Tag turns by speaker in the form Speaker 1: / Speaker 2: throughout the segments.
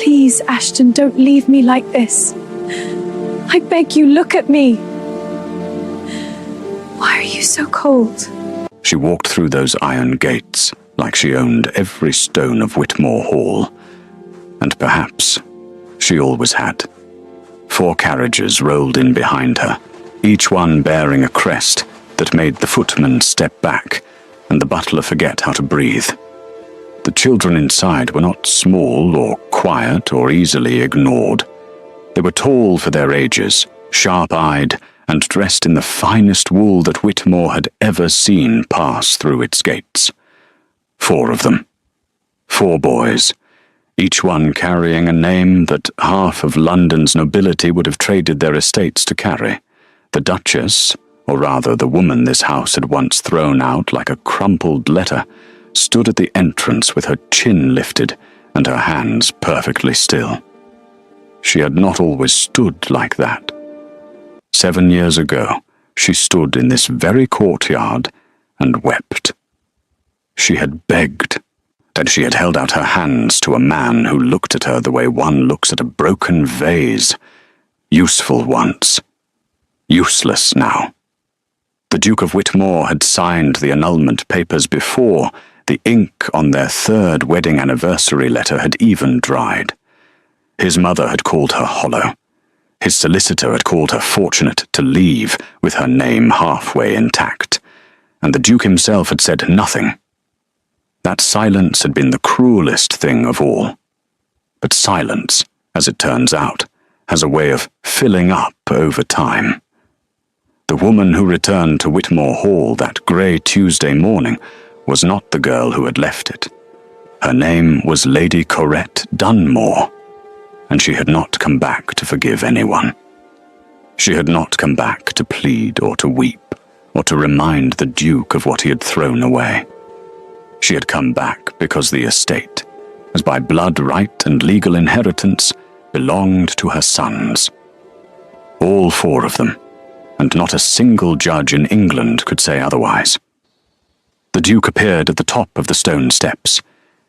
Speaker 1: Please, Ashton, don't leave me like this. I beg you, look at me. Why are you so cold?
Speaker 2: She walked through those iron gates like she owned every stone of Whitmore Hall. And perhaps she always had. 4 carriages rolled in behind her, each one bearing a crest that made the footman step back and the butler forget how to breathe. The children inside were not small or quiet or easily ignored. They were tall for their ages, sharp-eyed, and dressed in the finest wool that Whitmore had ever seen pass through its gates. 4 of them. 4 boys, each one carrying a name that half of London's nobility would have traded their estates to carry. The Duchess, or rather the woman this house had once thrown out like a crumpled letter, stood at the entrance with her chin lifted and her hands perfectly still. She had not always stood like that. 7 years ago, she stood in this very courtyard and wept. She had begged, and she had held out her hands to a man who looked at her the way one looks at a broken vase. Useful once, useless now. The Duke of Whitmore had signed the annulment papers before the ink on their 3rd wedding anniversary letter had even dried. His mother had called her hollow. His solicitor had called her fortunate to leave with her name halfway intact, and the Duke himself had said nothing. That silence had been the cruelest thing of all. But silence, as it turns out, has a way of filling up over time. The woman who returned to Whitmore Hall that grey Tuesday morning was not the girl who had left it. Her name was Lady Corette Dunmore, and she had not come back to forgive anyone. She had not come back to plead or to weep, or to remind the Duke of what he had thrown away. She had come back because the estate, as by blood right and legal inheritance, belonged to her sons. All 4 of them, and not a single judge in England could say otherwise. The Duke appeared at the top of the stone steps.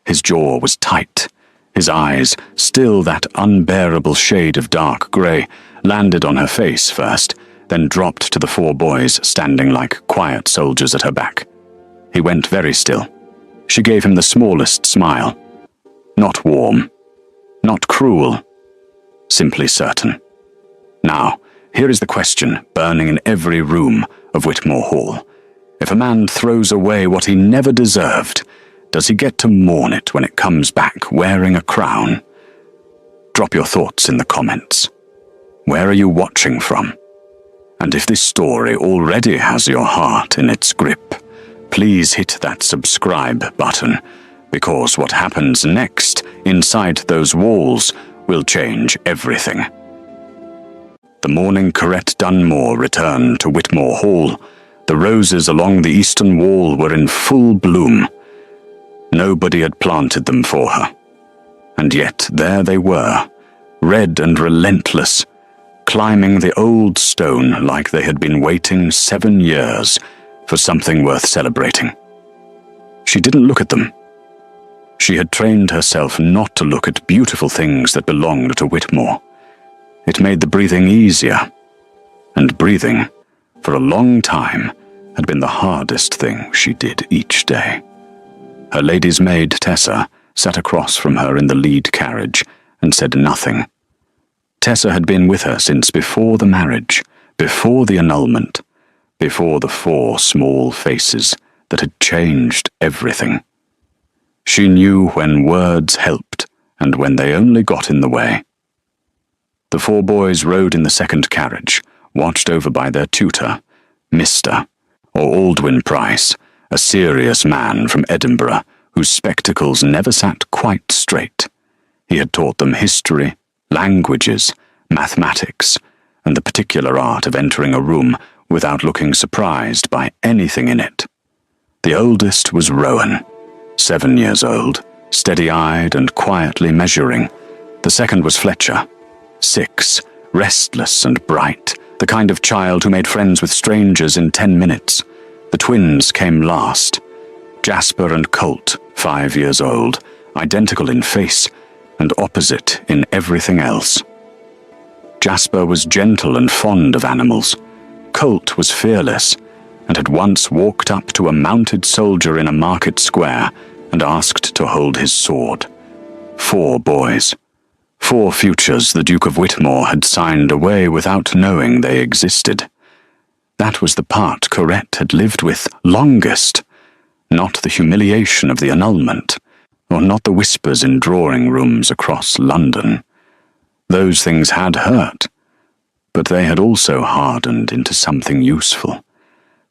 Speaker 2: His jaw was tight. His eyes, still that unbearable shade of dark grey, landed on her face first, then dropped to the 4 boys standing like quiet soldiers at her back. He went very still. She gave him the smallest smile. Not warm, not cruel, simply certain. Now, here is the question burning in every room of Whitmore Hall. If a man throws away what he never deserved, does he get to mourn it when it comes back wearing a crown? Drop your thoughts in the comments. Where are you watching from? And if this story already has your heart in its grip, please hit that subscribe button, because what happens next inside those walls will change everything. The morning Corette Dunmore returned to Whitmore Hall, the roses along the eastern wall were in full bloom. Nobody had planted them for her, and yet there they were, red and relentless, climbing the old stone like they had been waiting 7 years for something worth celebrating. She didn't look at them. She had trained herself not to look at beautiful things that belonged to Whitmore. It made the breathing easier, and breathing, for a long time, had been the hardest thing she did each day. Her lady's maid, Tessa, sat across from her in the lead carriage and said nothing. Tessa had been with her since before the marriage, before the annulment, before the 4 small faces that had changed everything. She knew when words helped and when they only got in the way. The 4 boys rode in the 2nd carriage, watched over by their tutor, Mr. or Aldwyn Price, a serious man from Edinburgh whose spectacles never sat quite straight. He had taught them history, languages, mathematics, and the particular art of entering a room without looking surprised by anything in it. The oldest was Rowan, 7 years old, steady-eyed and quietly measuring. The second was Fletcher, 6, restless and bright, the kind of child who made friends with strangers in 10 minutes. The twins came last. Jasper and Colt, 5 years old, identical in face, and opposite in everything else. Jasper was gentle and fond of animals. Colt was fearless, and had once walked up to a mounted soldier in a market square and asked to hold his sword. 4 boys. 4 futures the Duke of Whitmore had signed away without knowing they existed. That was the part Corette had lived with longest, not the humiliation of the annulment, or not the whispers in drawing rooms across London. Those things had hurt, but they had also hardened into something useful,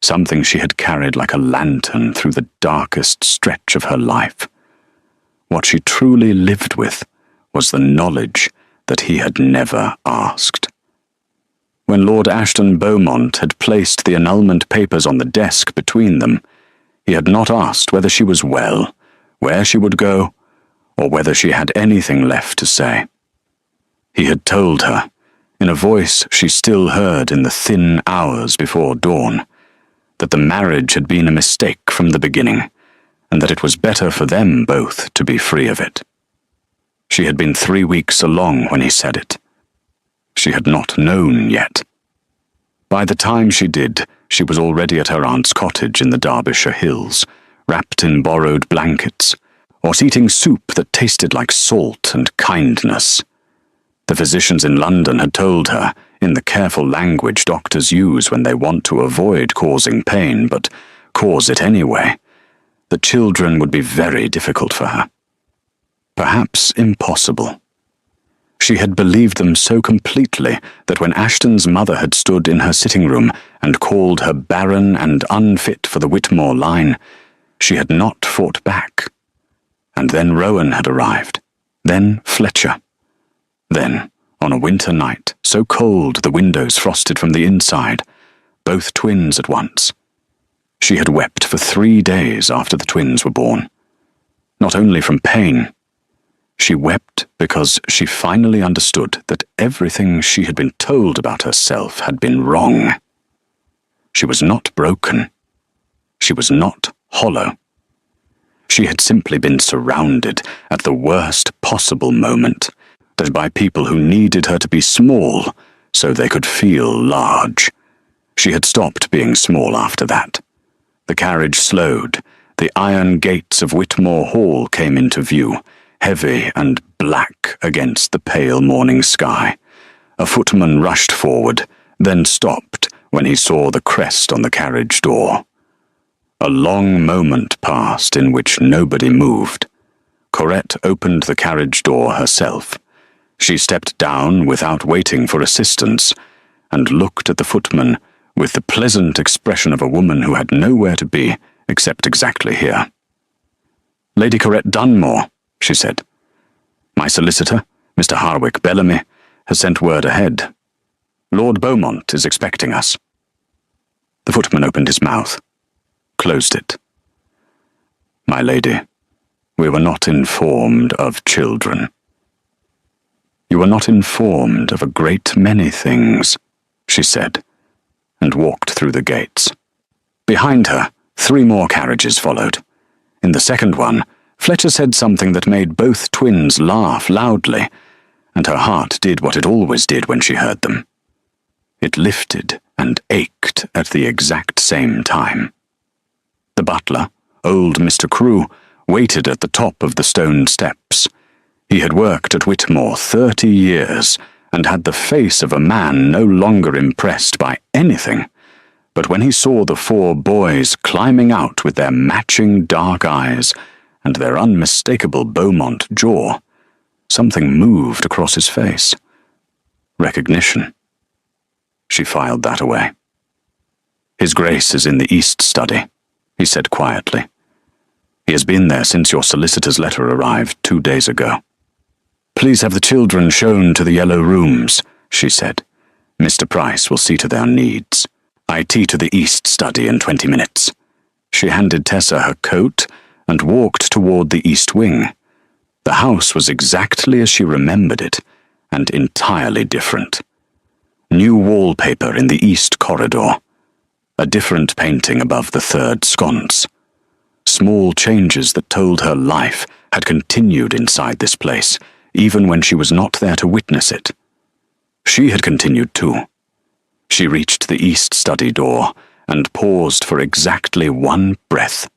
Speaker 2: something she had carried like a lantern through the darkest stretch of her life. What she truly lived with was the knowledge that he had never asked. When Lord Ashton Beaumont had placed the annulment papers on the desk between them, he had not asked whether she was well, where she would go, or whether she had anything left to say. He had told her, in a voice she still heard in the thin hours before dawn, that the marriage had been a mistake from the beginning, and that it was better for them both to be free of it. She had been 3 weeks along when he said it. She had not known yet. By the time she did, she was already at her aunt's cottage in the Derbyshire hills, wrapped in borrowed blankets, or eating soup that tasted like salt and kindness. The physicians in London had told her, in the careful language doctors use when they want to avoid causing pain, but cause it anyway, that children would be very difficult for her. Perhaps impossible. She had believed them so completely that when Ashton's mother had stood in her sitting room and called her barren and unfit for the Whitmore line, she had not fought back. And then Rowan had arrived. Then Fletcher. Then, on a winter night, so cold the windows frosted from the inside, both twins at once. She had wept for 3 days after the twins were born. Not only from pain. She wept because she finally understood that everything she had been told about herself had been wrong. She was not broken. She was not hollow. She had simply been surrounded at the worst possible moment, that by people who needed her to be small so they could feel large. She had stopped being small after that. The carriage slowed. The iron gates of Whitmore Hall came into view, heavy and black against the pale morning sky. A footman rushed forward, then stopped when he saw the crest on the carriage door. A long moment passed in which nobody moved. Corette opened the carriage door herself. She stepped down without waiting for assistance, and looked at the footman with the pleasant expression of a woman who had nowhere to be except exactly here. "Lady Corette Dunmore," she said. "My solicitor, Mr. Harwick Bellamy, has sent word ahead. Lord Beaumont is expecting us." The footman opened his mouth, closed it. "My lady, we were not informed of children." "You were not informed of a great many things," she said, and walked through the gates. Behind her, 3 more carriages followed. In the second one, Fletcher said something that made both twins laugh loudly, and her heart did what it always did when she heard them. It lifted and ached at the exact same time. The butler, old Mr. Crewe, waited at the top of the stone steps. He had worked at Whitmore 30 years, and had the face of a man no longer impressed by anything. But when he saw the 4 boys climbing out with their matching dark eyes and their unmistakable Beaumont jaw, something moved across his face. Recognition. She filed that away. "His Grace is in the East Study," he said quietly. "He has been there since your solicitor's letter arrived 2 days ago." "Please have the children shown to the yellow rooms," she said. "Mr. Price will see to their needs. IT to the East Study in 20 minutes. She handed Tessa her coat and walked toward the East Wing. The house was exactly as she remembered it, and entirely different. New wallpaper in the East Corridor. A different painting above the 3rd sconce. Small changes that told her life had continued inside this place, even when she was not there to witness it. She had continued too. She reached the east study door and paused for exactly one breath.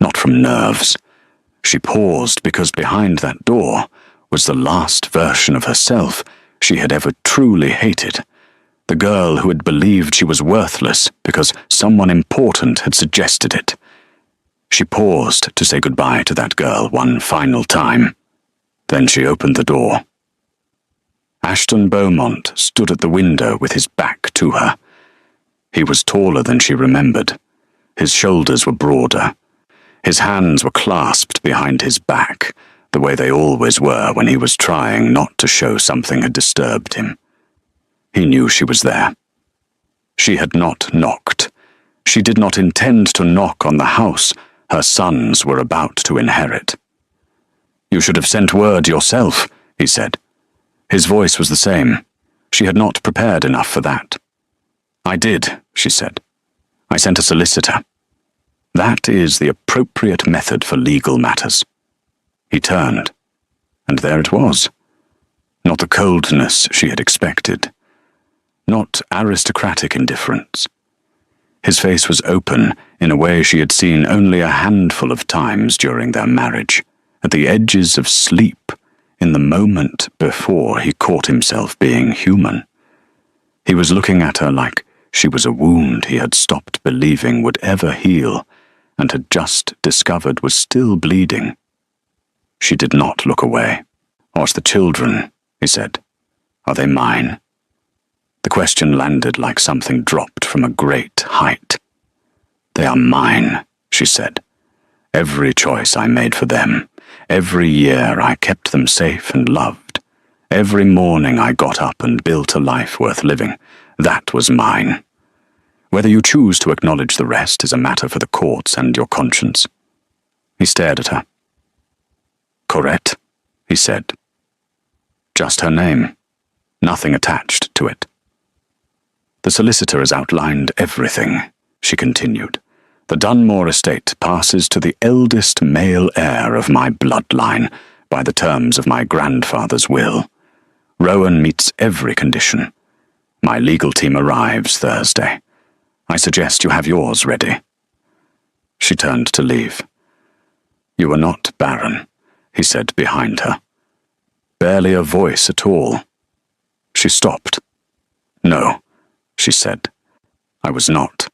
Speaker 2: Not from nerves. She paused because behind that door was the last version of herself she had ever truly hated. The girl who had believed she was worthless because someone important had suggested it. She paused to say goodbye to that girl one final time. Then she opened the door. Ashton Beaumont stood at the window with his back to her. He was taller than she remembered. His shoulders were broader. His hands were clasped behind his back, the way they always were when he was trying not to show something had disturbed him. He knew she was there. She had not knocked. She did not intend to knock on the house her sons were about to inherit. "You should have sent word yourself," he said. His voice was the same. She had not prepared enough for that. "I did," she said. "I sent a solicitor. That is the appropriate method for legal matters." He turned, and there it was. Not the coldness she had expected. Not aristocratic indifference. His face was open in a way she had seen only a handful of times during their marriage, at the edges of sleep, in the moment before he caught himself being human. He was looking at her like she was a wound he had stopped believing would ever heal, and had just discovered was still bleeding. She did not look away. "What's the children?" he said. "Are they mine?" The question landed like something dropped from a great height. "They are mine," she said. "Every choice I made for them, every year I kept them safe and loved, every morning I got up and built a life worth living, that was mine. Whether you choose to acknowledge the rest is a matter for the courts and your conscience." He stared at her. "Correct," he said. Just her name, nothing attached to it. "The solicitor has outlined everything," she continued. "The Dunmore estate passes to the eldest male heir of my bloodline by the terms of my grandfather's will. Rowan meets every condition. My legal team arrives Thursday. I suggest you have yours ready." She turned to leave. "You are not Barren," he said behind her. Barely a voice at all. She stopped. "No," she said. "I was not."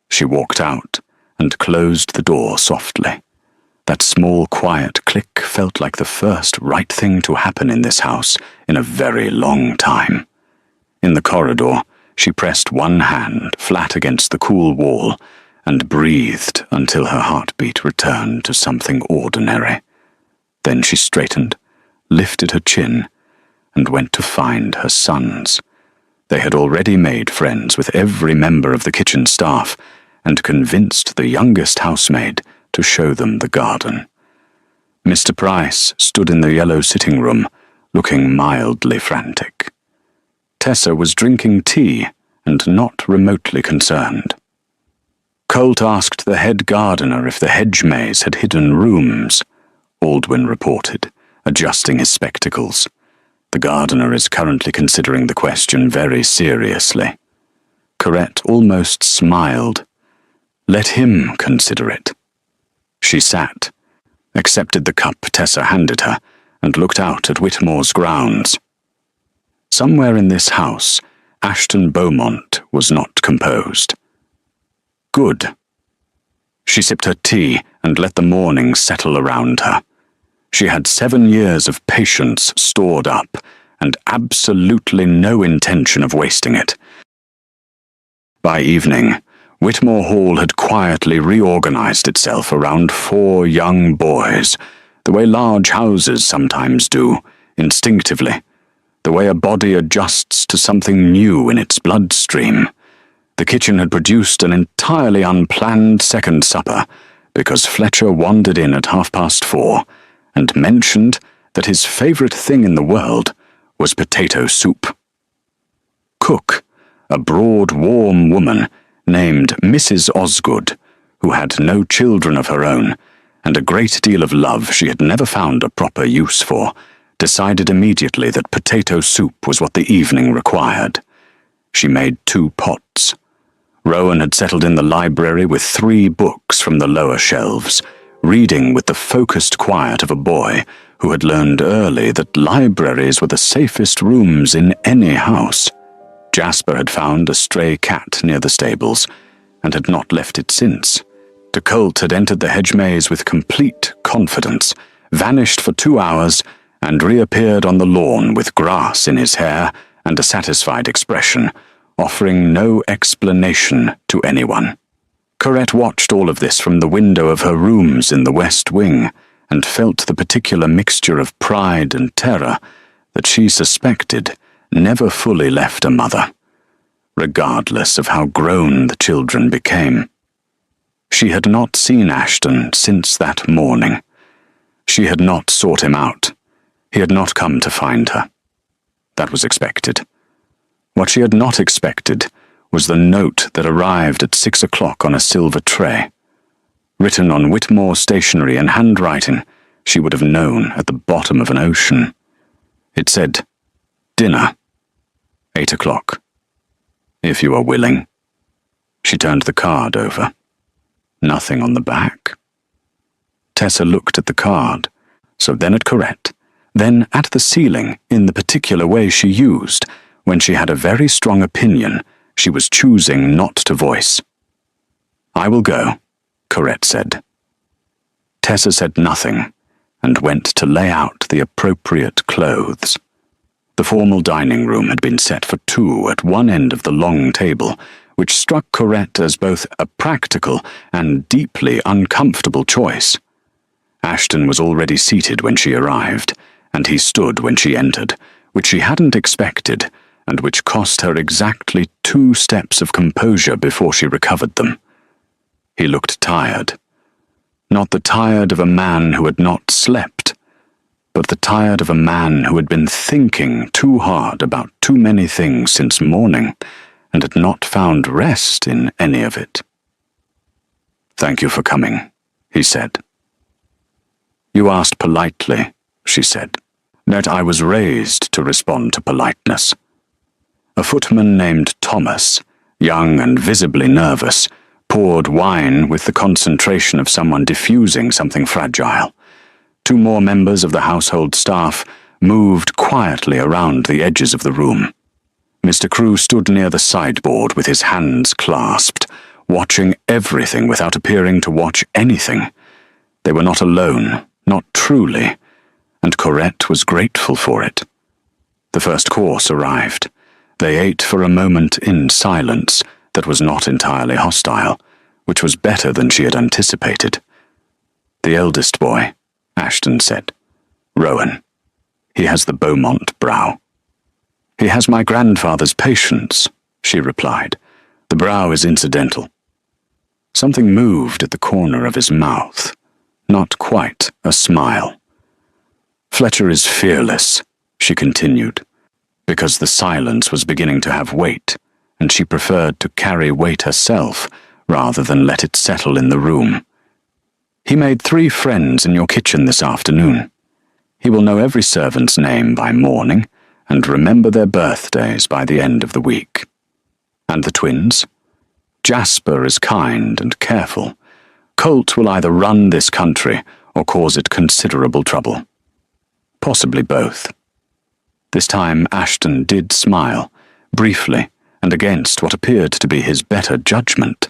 Speaker 2: She walked out and closed the door softly. That small, quiet click felt like the first right thing to happen in this house in a very long time. In the corridor, she pressed one hand flat against the cool wall and breathed until her heartbeat returned to something ordinary. Then she straightened, lifted her chin, and went to find her sons. They had already made friends with every member of the kitchen staff and convinced the youngest housemaid to show them the garden. Mr. Price stood in the yellow sitting room, looking mildly frantic. Tessa was drinking tea and not remotely concerned. Colt asked the head gardener if the hedge maze had hidden rooms, Aldwyn reported, adjusting his spectacles. "The gardener is currently considering the question very seriously." Corette almost smiled. Let him consider it. She sat, accepted the cup Tessa handed her, and looked out at Whitmore's grounds. Somewhere in this house, Ashton Beaumont was not composed. Good. She sipped her tea and let the morning settle around her. She had 7 years of patience stored up, and absolutely no intention of wasting it. By evening, Whitmore Hall had quietly reorganized itself around 4 young boys, the way large houses sometimes do, instinctively, the way a body adjusts to something new in its bloodstream. The kitchen had produced an entirely unplanned second supper, because Fletcher wandered in at 4:30 and mentioned that his favorite thing in the world was potato soup. Cook, a broad, warm woman named Mrs. Osgood, who had no children of her own, and a great deal of love she had never found a proper use for, decided immediately that potato soup was what the evening required. She made 2 pots. Rowan had settled in the library with 3 books from the lower shelves, reading with the focused quiet of a boy who had learned early that libraries were the safest rooms in any house. Jasper had found a stray cat near the stables, and had not left it since. De Colt had entered the hedge maze with complete confidence, vanished for 2 hours, and reappeared on the lawn with grass in his hair and a satisfied expression, offering no explanation to anyone. Corette watched all of this from the window of her rooms in the West Wing, and felt the particular mixture of pride and terror that she suspected never fully left a mother, regardless of how grown the children became. She had not seen Ashton since that morning. She had not sought him out. He had not come to find her. That was expected. What she had not expected was the note that arrived at 6 o'clock on a silver tray. Written on Whitmore stationery and handwriting she would have known at the bottom of an ocean. It said, "Dinner, 8 o'clock. If you are willing." She turned the card over. Nothing on the back. Tessa looked at the card, so then at Corette, then at the ceiling in the particular way she used when she had a very strong opinion she was choosing not to voice. "I will go," Corette said. Tessa said nothing and went to lay out the appropriate clothes. The formal dining room had been set for 2 at one end of the long table, which struck Corette as both a practical and deeply uncomfortable choice. Ashton was already seated when she arrived, and he stood when she entered, which she hadn't expected, and which cost her exactly 2 steps of composure before she recovered them. He looked tired. Not the tired of a man who had not slept, but the tired of a man who had been thinking too hard about too many things since morning, and had not found rest in any of it. "Thank you for coming," he said. "You asked politely," she said. "That I was raised to respond to politeness." A footman named Thomas, young and visibly nervous, poured wine with the concentration of someone diffusing something fragile. 2 more members of the household staff moved quietly around the edges of the room. Mr. Crewe stood near the sideboard with his hands clasped, watching everything without appearing to watch anything. They were not alone, not truly, and Corette was grateful for it. The first course arrived. They ate for a moment in silence that was not entirely hostile, which was better than she had anticipated. "The eldest boy," Ashton said. "Rowan. He has the Beaumont brow." "He has my grandfather's patience," she replied. "The brow is incidental." Something moved at the corner of his mouth. Not quite a smile. "Fletcher is fearless," she continued, because the silence was beginning to have weight, and she preferred to carry weight herself rather than let it settle in the room. "He made 3 friends in your kitchen this afternoon. He will know every servant's name by morning and remember their birthdays by the end of the week. And the twins? Jasper is kind and careful. Colt will either run this country or cause it considerable trouble. Possibly both." This time Ashton did smile, briefly and against what appeared to be his better judgment,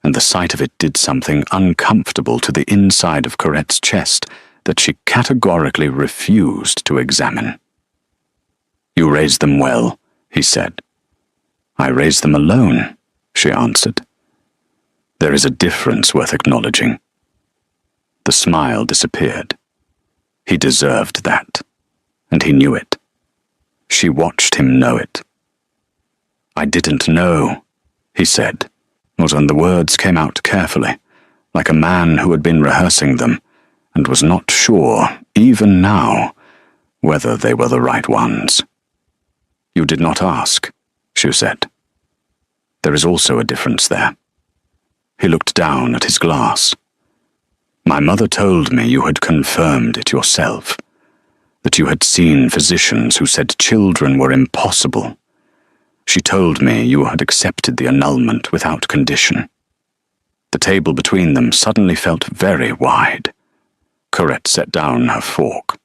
Speaker 2: and the sight of it did something uncomfortable to the inside of Corette's chest that she categorically refused to examine. "You raised them well," he said. "I raised them alone," she answered. "There is a difference worth acknowledging." The smile disappeared. He deserved that, and he knew it. She watched him know it. "I didn't know," he said, and the words came out carefully, like a man who had been rehearsing them, and was not sure, even now, whether they were the right ones. "You did not ask," she said. "There is also a difference there." He looked down at his glass. "My mother told me you had confirmed it yourself. that you had seen physicians who said children were impossible. She told me you had accepted the annulment without condition. The table between them suddenly felt very wide. Corette set down her fork.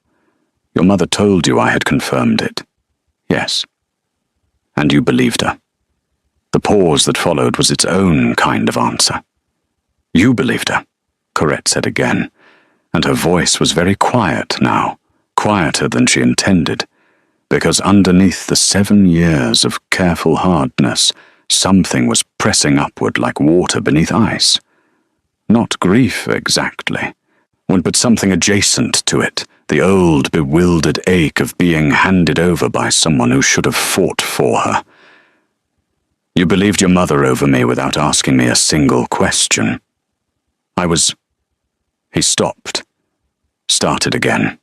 Speaker 2: Your mother told you I had confirmed it. Yes. And you believed her. The pause that followed was its own kind of answer. You believed her, Corette said again, and her voice was very quiet now, quieter than she intended, because underneath the 7 years of careful hardness, something was pressing upward like water beneath ice. Not grief exactly, but something adjacent to it, the old bewildered ache of being handed over by someone who should have fought for her. You believed your mother over me without asking me a single question. He stopped, started again.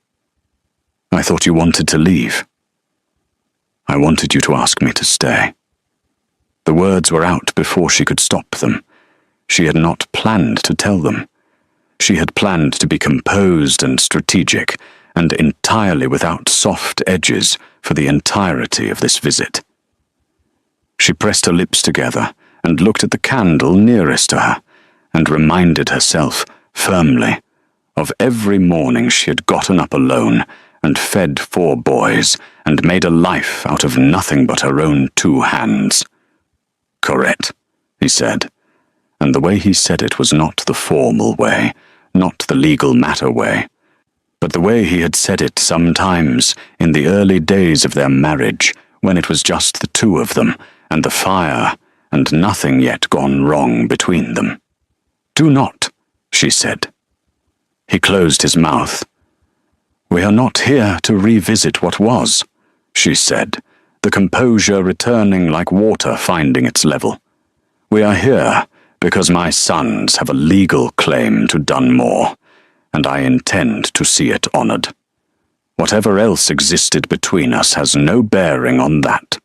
Speaker 2: I thought you wanted to leave. I wanted you to ask me to stay. The words were out before she could stop them. She had not planned to tell them. She had planned to be composed and strategic, and entirely without soft edges for the entirety of this visit. She pressed her lips together and looked at the candle nearest to her, and reminded herself, firmly, of every morning she had gotten up alone and fed 4 boys and made a life out of nothing but her own 2 hands. Corette, he said, and the way he said it was not the formal way, not the legal matter way, but the way he had said it sometimes in the early days of their marriage, when it was just the 2 of them, and the fire, and nothing yet gone wrong between them. Do not, she said. He closed his mouth. We are not here to revisit what was, she said, the composure returning like water finding its level. We are here because my sons have a legal claim to Dunmore, and I intend to see it honored. Whatever else existed between us has no bearing on that.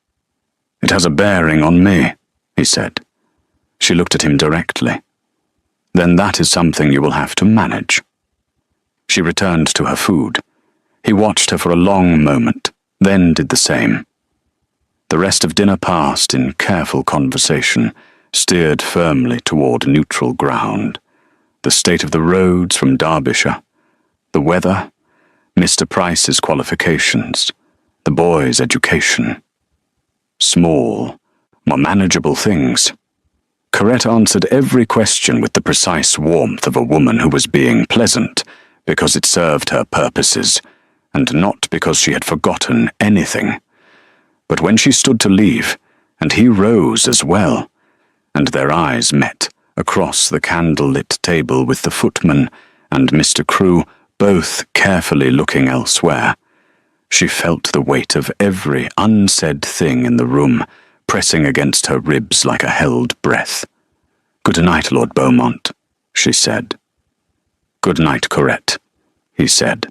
Speaker 2: It has a bearing on me, he said. She looked at him directly. Then that is something you will have to manage. She returned to her food. He watched her for a long moment, then did the same. The rest of dinner passed in careful conversation, steered firmly toward neutral ground. The state of the roads from Derbyshire, the weather, Mr. Price's qualifications, the boy's education. Small, more manageable things. Corette answered every question with the precise warmth of a woman who was being pleasant, because it served her purposes, and not because she had forgotten anything. But when she stood to leave, and he rose as well, and their eyes met across the candle-lit table with the footman and Mr. Crewe both carefully looking elsewhere, she felt the weight of every unsaid thing in the room pressing against her ribs like a held breath. Good night, Lord Beaumont, she said. Good night, Corette, he said.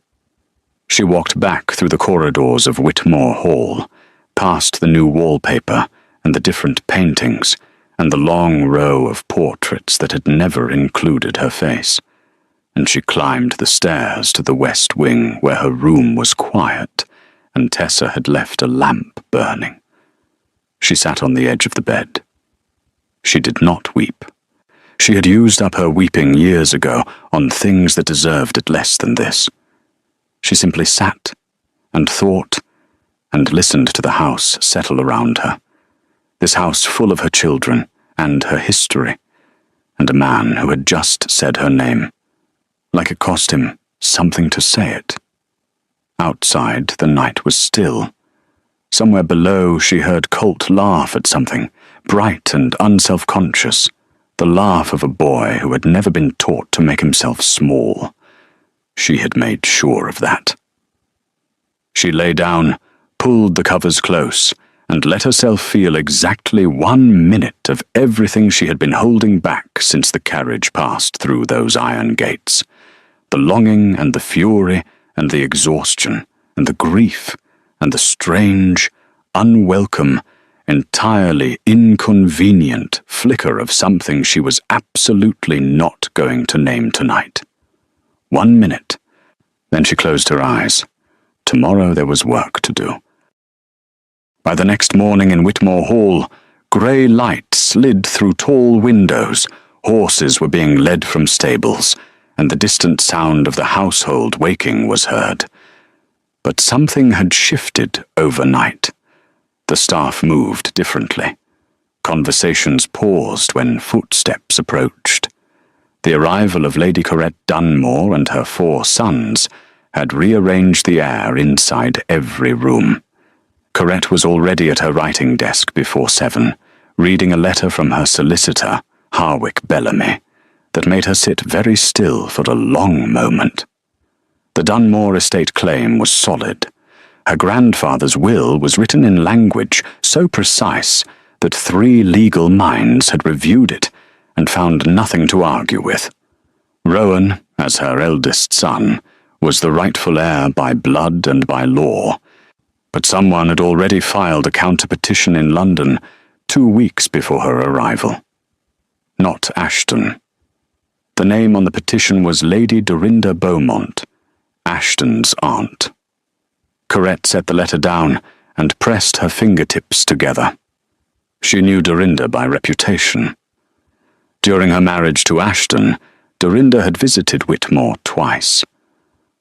Speaker 2: She walked back through the corridors of Whitmore Hall, past the new wallpaper and the different paintings, and the long row of portraits that had never included her face, and she climbed the stairs to the west wing where her room was quiet, and Tessa had left a lamp burning. She sat on the edge of the bed. She did not weep. She had used up her weeping years ago on things that deserved it less than this. She simply sat and thought and listened to the house settle around her, this house full of her children and her history, and a man who had just said her name, like it cost him something to say it. Outside, the night was still. Somewhere below, she heard Colt laugh at something, bright and unself-conscious, the laugh of a boy who had never been taught to make himself small. She had made sure of that. She lay down, pulled the covers close, and let herself feel exactly 1 minute of everything she had been holding back since the carriage passed through those iron gates. The longing and the fury and the exhaustion and the grief and the strange, unwelcome, entirely inconvenient flicker of something she was absolutely not going to name tonight. 1 minute. Then she closed her eyes, tomorrow there was work to do. By the next morning in Whitmore Hall, grey light slid through tall windows, horses were being led from stables, and the distant sound of the household waking was heard. But something had shifted overnight. The staff moved differently. Conversations paused when footsteps approached. The arrival of Lady Corette Dunmore and her 4 sons had rearranged the air inside every room. Corette was already at her writing desk before 7, reading a letter from her solicitor, Harwick Bellamy, that made her sit very still for a long moment. The Dunmore estate claim was solid. Her grandfather's will was written in language so precise that 3 legal minds had reviewed it and found nothing to argue with. Rowan, as her eldest son, was the rightful heir by blood and by law, but someone had already filed a counter-petition in London 2 weeks before her arrival. Not Ashton. The name on the petition was Lady Dorinda Beaumont, Ashton's aunt. Corette set the letter down and pressed her fingertips together. She knew Dorinda by reputation. During her marriage to Ashton, Dorinda had visited Whitmore twice.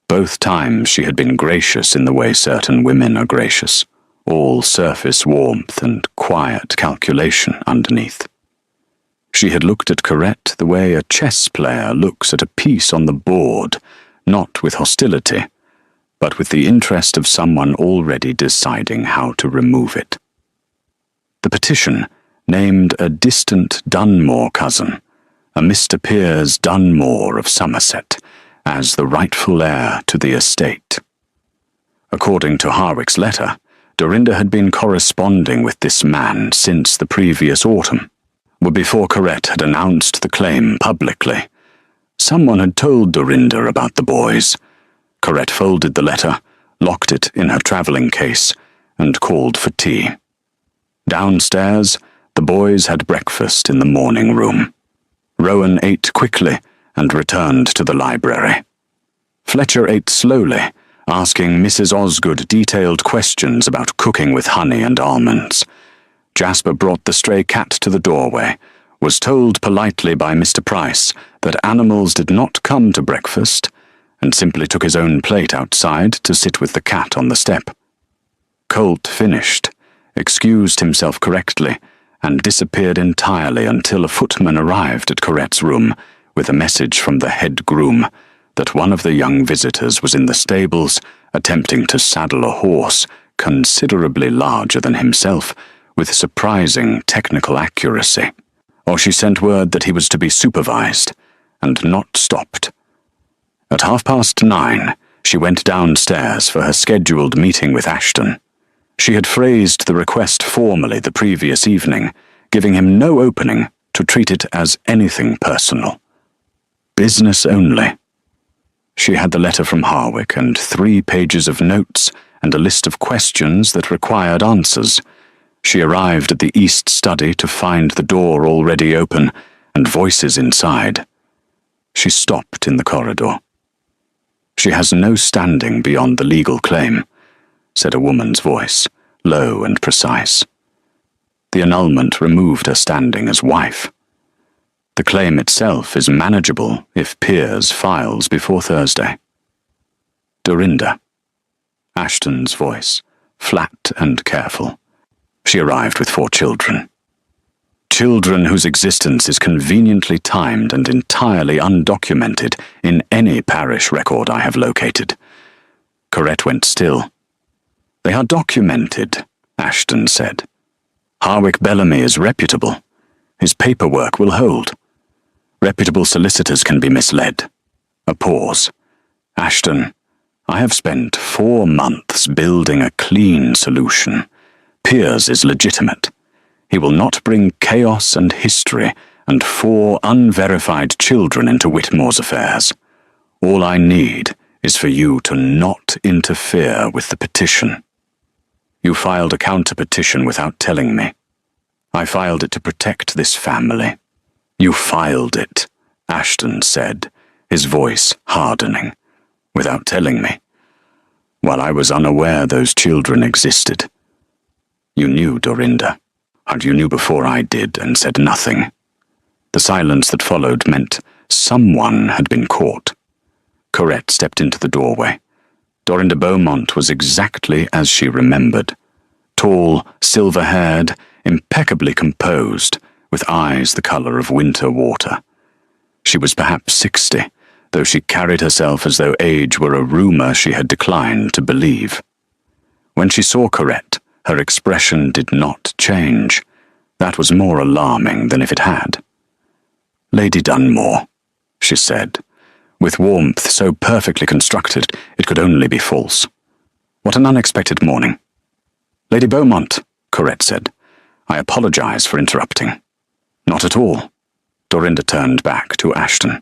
Speaker 2: Both times she had been gracious in the way certain women are gracious, all surface warmth and quiet calculation underneath. She had looked at Corette the way a chess player looks at a piece on the board, not with hostility, but with the interest of someone already deciding how to remove it. The petition named a distant Dunmore cousin, a Mr. Piers Dunmore of Somerset, as the rightful heir to the estate. According to Harwick's letter, Dorinda had been corresponding with this man since the previous autumn, but before Corette had announced the claim publicly. Someone had told Dorinda about the boys. Corette folded the letter, locked it in her travelling case, and called for tea. Downstairs, the boys had breakfast in the morning room. Rowan ate quickly and returned to the library. Fletcher ate slowly, asking Mrs. Osgood detailed questions about cooking with honey and almonds. Jasper brought the stray cat to the doorway, was told politely by Mr. Price that animals did not come to breakfast, and simply took his own plate outside to sit with the cat on the step. Colt finished, excused himself correctly, and disappeared entirely until a footman arrived at Corette's room with a message from the head groom that one of the young visitors was in the stables attempting to saddle a horse considerably larger than himself with surprising technical accuracy, or she sent word that he was to be supervised and not stopped. At 9:30, she went downstairs for her scheduled meeting with Ashton. She had phrased the request formally the previous evening, giving him no opening to treat it as anything personal. Business only. She had the letter from Harwick and 3 pages of notes and a list of questions that required answers. She arrived at the east study to find the door already open and voices inside. She stopped in the corridor. "She has no standing beyond the legal claim," said a woman's voice, low and precise. The annulment removed her standing as wife. The claim itself is manageable if Piers files before Thursday. Dorinda. Ashton's voice, flat and careful. She arrived with 4 children. Children whose existence is conveniently timed and entirely undocumented in any parish record I have located. Corette went still. "They are documented," Ashton said. "Harwick Bellamy is reputable. His paperwork will hold. Reputable solicitors can be misled." A pause. "Ashton, I have spent 4 months building a clean solution. Piers is legitimate. He will not bring chaos and history and 4 unverified children into Whitmore's affairs. All I need is for you to not interfere with the petition. You filed a counter-petition without telling me. I filed it to protect this family." "You filed it," Ashton said, his voice hardening, "without telling me. while I was unaware those children existed. You knew, Dorinda, and you knew before I did and said nothing. The silence that followed meant someone had been caught. Corette stepped into the doorway. Dorinda Beaumont was exactly as she remembered. Tall, silver-haired, impeccably composed, with eyes the colour of winter water. She was perhaps 60, though she carried herself as though age were a rumour she had declined to believe. When she saw Corette, her expression did not change. That was more alarming than if it had. "Lady Dunmore," she said, with warmth so perfectly constructed it could only be false. "What an unexpected morning." "Lady Beaumont," Corette said, "I apologize for interrupting." "Not at all." Dorinda turned back to Ashton.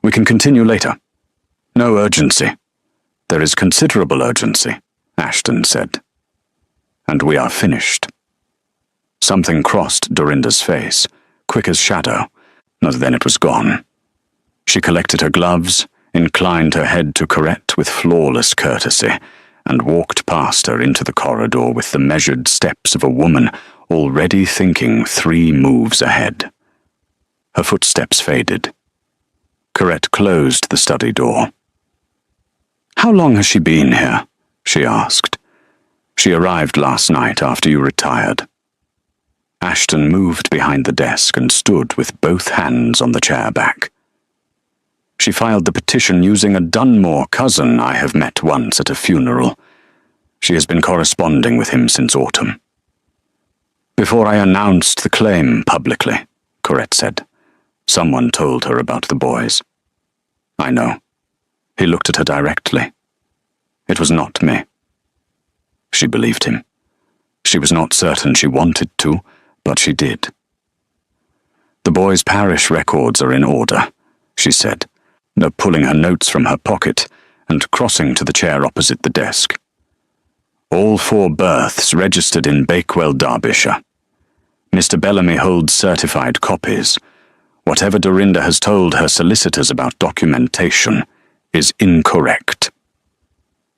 Speaker 2: "We can continue later." "No urgency." "There is considerable urgency," Ashton said. "And we are finished." Something crossed Dorinda's face, quick as shadow, and then it was gone. She collected her gloves, inclined her head to Corette with flawless courtesy, and walked past her into the corridor with the measured steps of a woman already thinking 3 moves ahead. Her footsteps faded. Corette closed the study door. "How long has she been here?" she asked. "She arrived last night after you retired." Ashton moved behind the desk and stood with both hands on the chair back. "She filed the petition using a Dunmore cousin I have met once at a funeral. She has been corresponding with him since autumn." "Before I announced the claim publicly," Corette said, "someone told her about the boys." "I know." He looked at her directly. "It was not me." She believed him. She was not certain she wanted to, but she did. "The boys' parish records are in order," she said, pulling her notes from her pocket and crossing to the chair opposite the desk. "All 4 births registered in Bakewell, Derbyshire. Mr. Bellamy holds certified copies. Whatever Dorinda has told her solicitors about documentation is incorrect."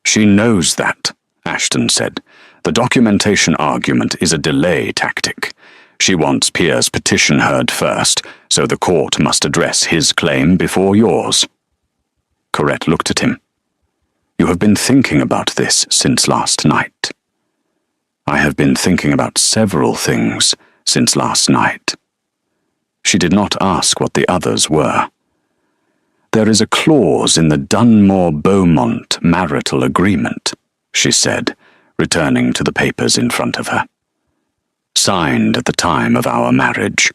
Speaker 2: "She knows that," Ashton said. "The documentation argument is a delay tactic. She wants Pierre's petition heard first, so the court must address his claim before yours." Corette looked at him. "You have been thinking about this since last night." "I have been thinking about several things since last night." She did not ask what the others were. "There is a clause in the Dunmore-Beaumont marital agreement," she said, returning to the papers in front of her. "Signed at the time of our marriage.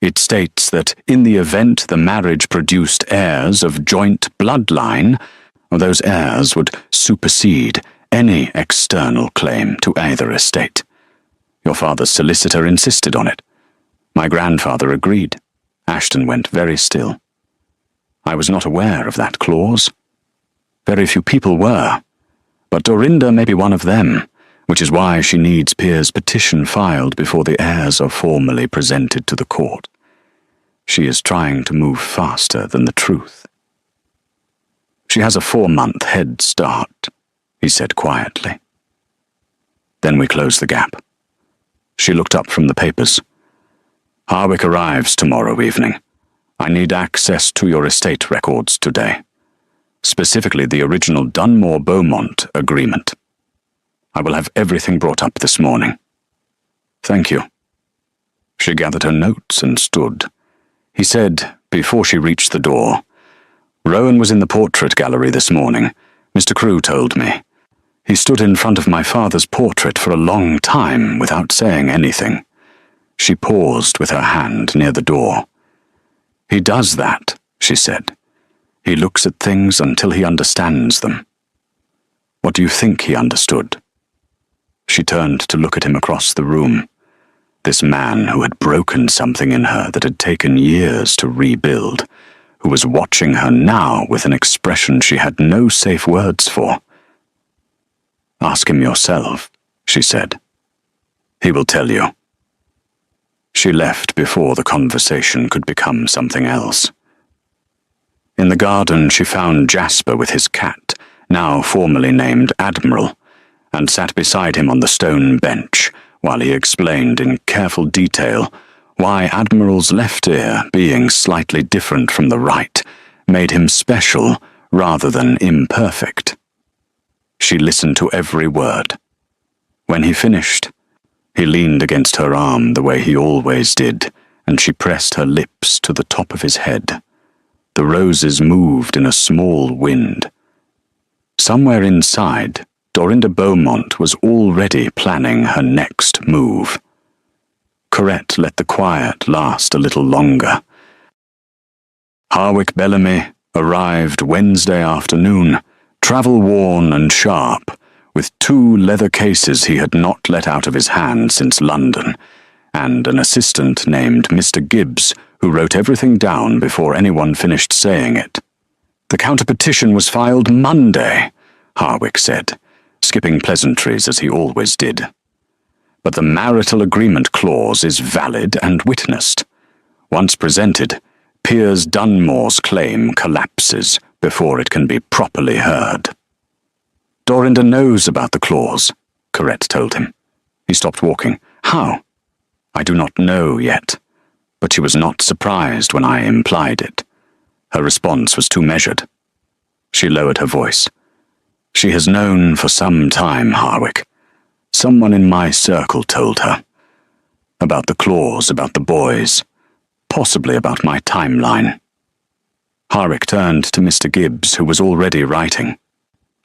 Speaker 2: It states that in the event the marriage produced heirs of joint bloodline, those heirs would supersede any external claim to either estate. Your father's solicitor insisted on it. My grandfather agreed." Ashton went very still. "I was not aware of that clause. Very few people were, but Dorinda may be one of them, which is why she needs Pierre's petition filed before the heirs are formally presented to the court. She is trying to move faster than the truth." "She has a 4-month head start," he said quietly. "Then we close the gap." She looked up from the papers. "Harwick arrives tomorrow evening. I need access to your estate records today, specifically the original Dunmore-Beaumont agreement. I will have everything brought up this morning." "Thank you." She gathered her notes and stood. He said, before she reached the door, "Rowan was in the portrait gallery this morning. Mr. Crewe told me. He stood in front of my father's portrait for a long time without saying anything." She paused with her hand near the door. "He does that," she said. "He looks at things until he understands them." "What do you think he understood?" She turned to look at him across the room. This man who had broken something in her that had taken years to rebuild, who was watching her now with an expression she had no safe words for. "Ask him yourself," she said. "He will tell you." She left before the conversation could become something else. In the garden she found Jasper with his cat now formally named Admiral, and sat beside him on the stone bench while he explained in careful detail why Admiral's left ear, being slightly different from the right, made him special rather than imperfect. She listened to every word. When he finished, he leaned against her arm the way he always did, and she pressed her lips to the top of his head. The roses moved in a small wind. Somewhere inside, Dorinda Beaumont was already planning her next move. Corette let the quiet last a little longer. Harwick Bellamy arrived Wednesday afternoon, travel-worn and sharp, with 2 leather cases he had not let out of his hand since London, and an assistant named Mr. Gibbs who wrote everything down before anyone finished saying it. The counter-petition was filed Monday, Harwick said, skipping pleasantries as he always did. But the marital agreement clause is valid and witnessed. Once presented, Piers Dunmore's claim collapses before it can be properly heard. Dorinda knows about the clause, Corette told him. He stopped walking. How? I do not know yet, but she was not surprised when I implied it. Her response was too measured. She lowered her voice. She has known for some time, Harwick. Someone in my circle told her. About the clause, about the boys, possibly about my timeline. Harwick turned to Mr. Gibbs, who was already writing.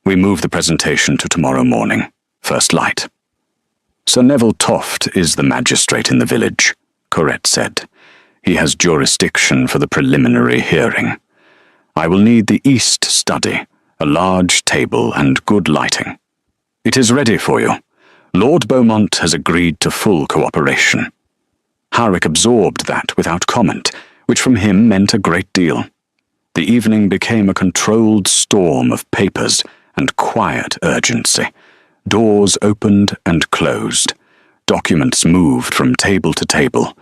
Speaker 2: We move the presentation to tomorrow morning, first light. Sir Neville Toft is the magistrate in the village, Corette said. He has jurisdiction for the preliminary hearing. I will need the east study, a large table and good lighting. It is ready for you. Lord Beaumont has agreed to full cooperation. Harwick absorbed that without comment, which from him meant a great deal. The evening became a controlled storm of papers and quiet urgency. Doors opened and closed. Documents moved from table to table.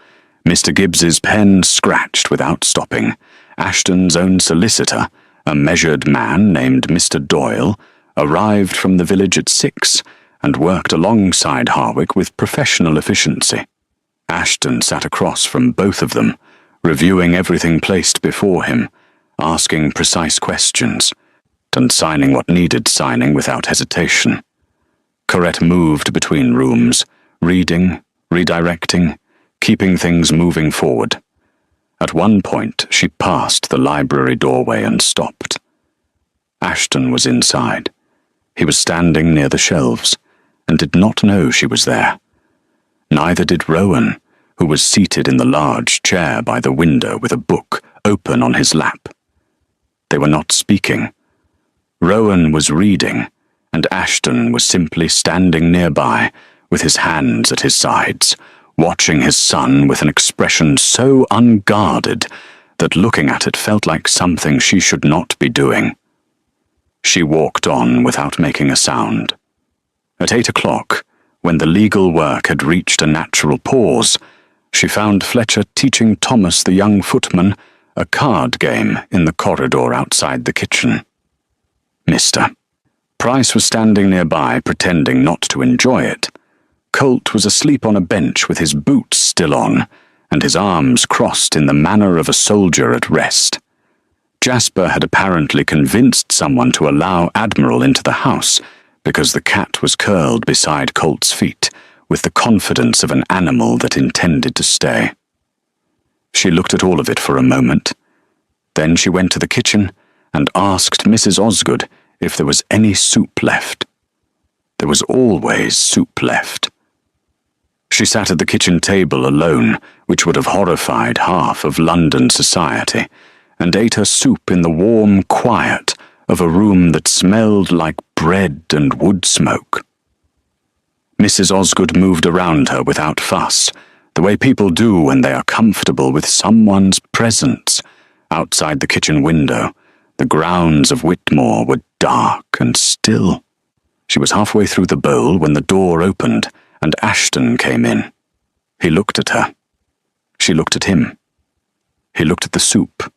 Speaker 2: Mr. Gibbs's pen scratched without stopping. Ashton's own solicitor, a measured man named Mr. Doyle, arrived from the village at 6 and worked alongside Harwick with professional efficiency. Ashton sat across from both of them, reviewing everything placed before him, asking precise questions, and signing what needed signing without hesitation. Corette moved between rooms, reading, redirecting, keeping things moving forward. At one point, she passed the library doorway and stopped. Ashton was inside. He was standing near the shelves, and did not know she was there. Neither did Rowan, who was seated in the large chair by the window with a book open on his lap. They were not speaking. Rowan was reading, and Ashton was simply standing nearby, with his hands at his sides, watching his son with an expression so unguarded that looking at it felt like something she should not be doing. She walked on without making a sound. At 8 o'clock, when the legal work had reached a natural pause, she found Fletcher teaching Thomas the young footman a card game in the corridor outside the kitchen. Mr. Price was standing nearby, pretending not to enjoy it. Colt was asleep on a bench with his boots still on, and his arms crossed in the manner of a soldier at rest. Jasper had apparently convinced someone to allow Admiral into the house, because the cat was curled beside Colt's feet, with the confidence of an animal that intended to stay. She looked at all of it for a moment. Then she went to the kitchen and asked Mrs. Osgood if there was any soup left. There was always soup left. She sat at the kitchen table alone, which would have horrified half of London society, and ate her soup in the warm quiet of a room that smelled like bread and wood smoke. Mrs. Osgood moved around her without fuss, the way people do when they are comfortable with someone's presence. Outside the kitchen window, the grounds of Whitmore were dark and still. She was halfway through the bowl when the door opened and Ashton came in. He looked at her. She looked at him. He looked at the soup.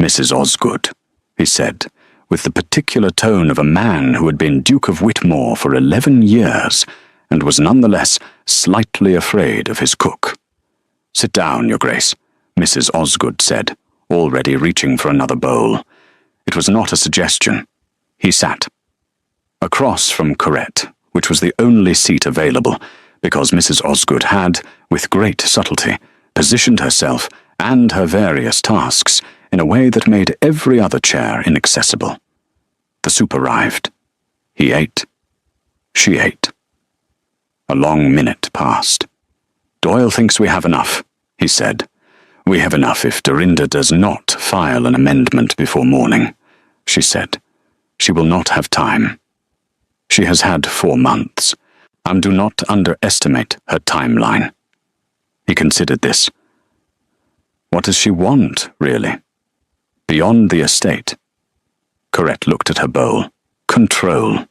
Speaker 2: Mrs. Osgood, he said, with the particular tone of a man who had been Duke of Whitmore for 11 years and was nonetheless slightly afraid of his cook. "Sit down, Your Grace," Mrs. Osgood said, already reaching for another bowl. It was not a suggestion. He sat. Across from Corette, which was the only seat available, because Mrs. Osgood had, with great subtlety, positioned herself and her various tasks in a way that made every other chair inaccessible. The soup arrived. He ate. She ate. A long minute passed. "Doyle thinks we have enough," he said. "We have enough if Dorinda does not file an amendment before morning," she said. "She will not have time. She has had 4 months, and do not underestimate her timeline." He considered this. What does she want, really? Beyond the estate? Corette looked at her bowl. Control.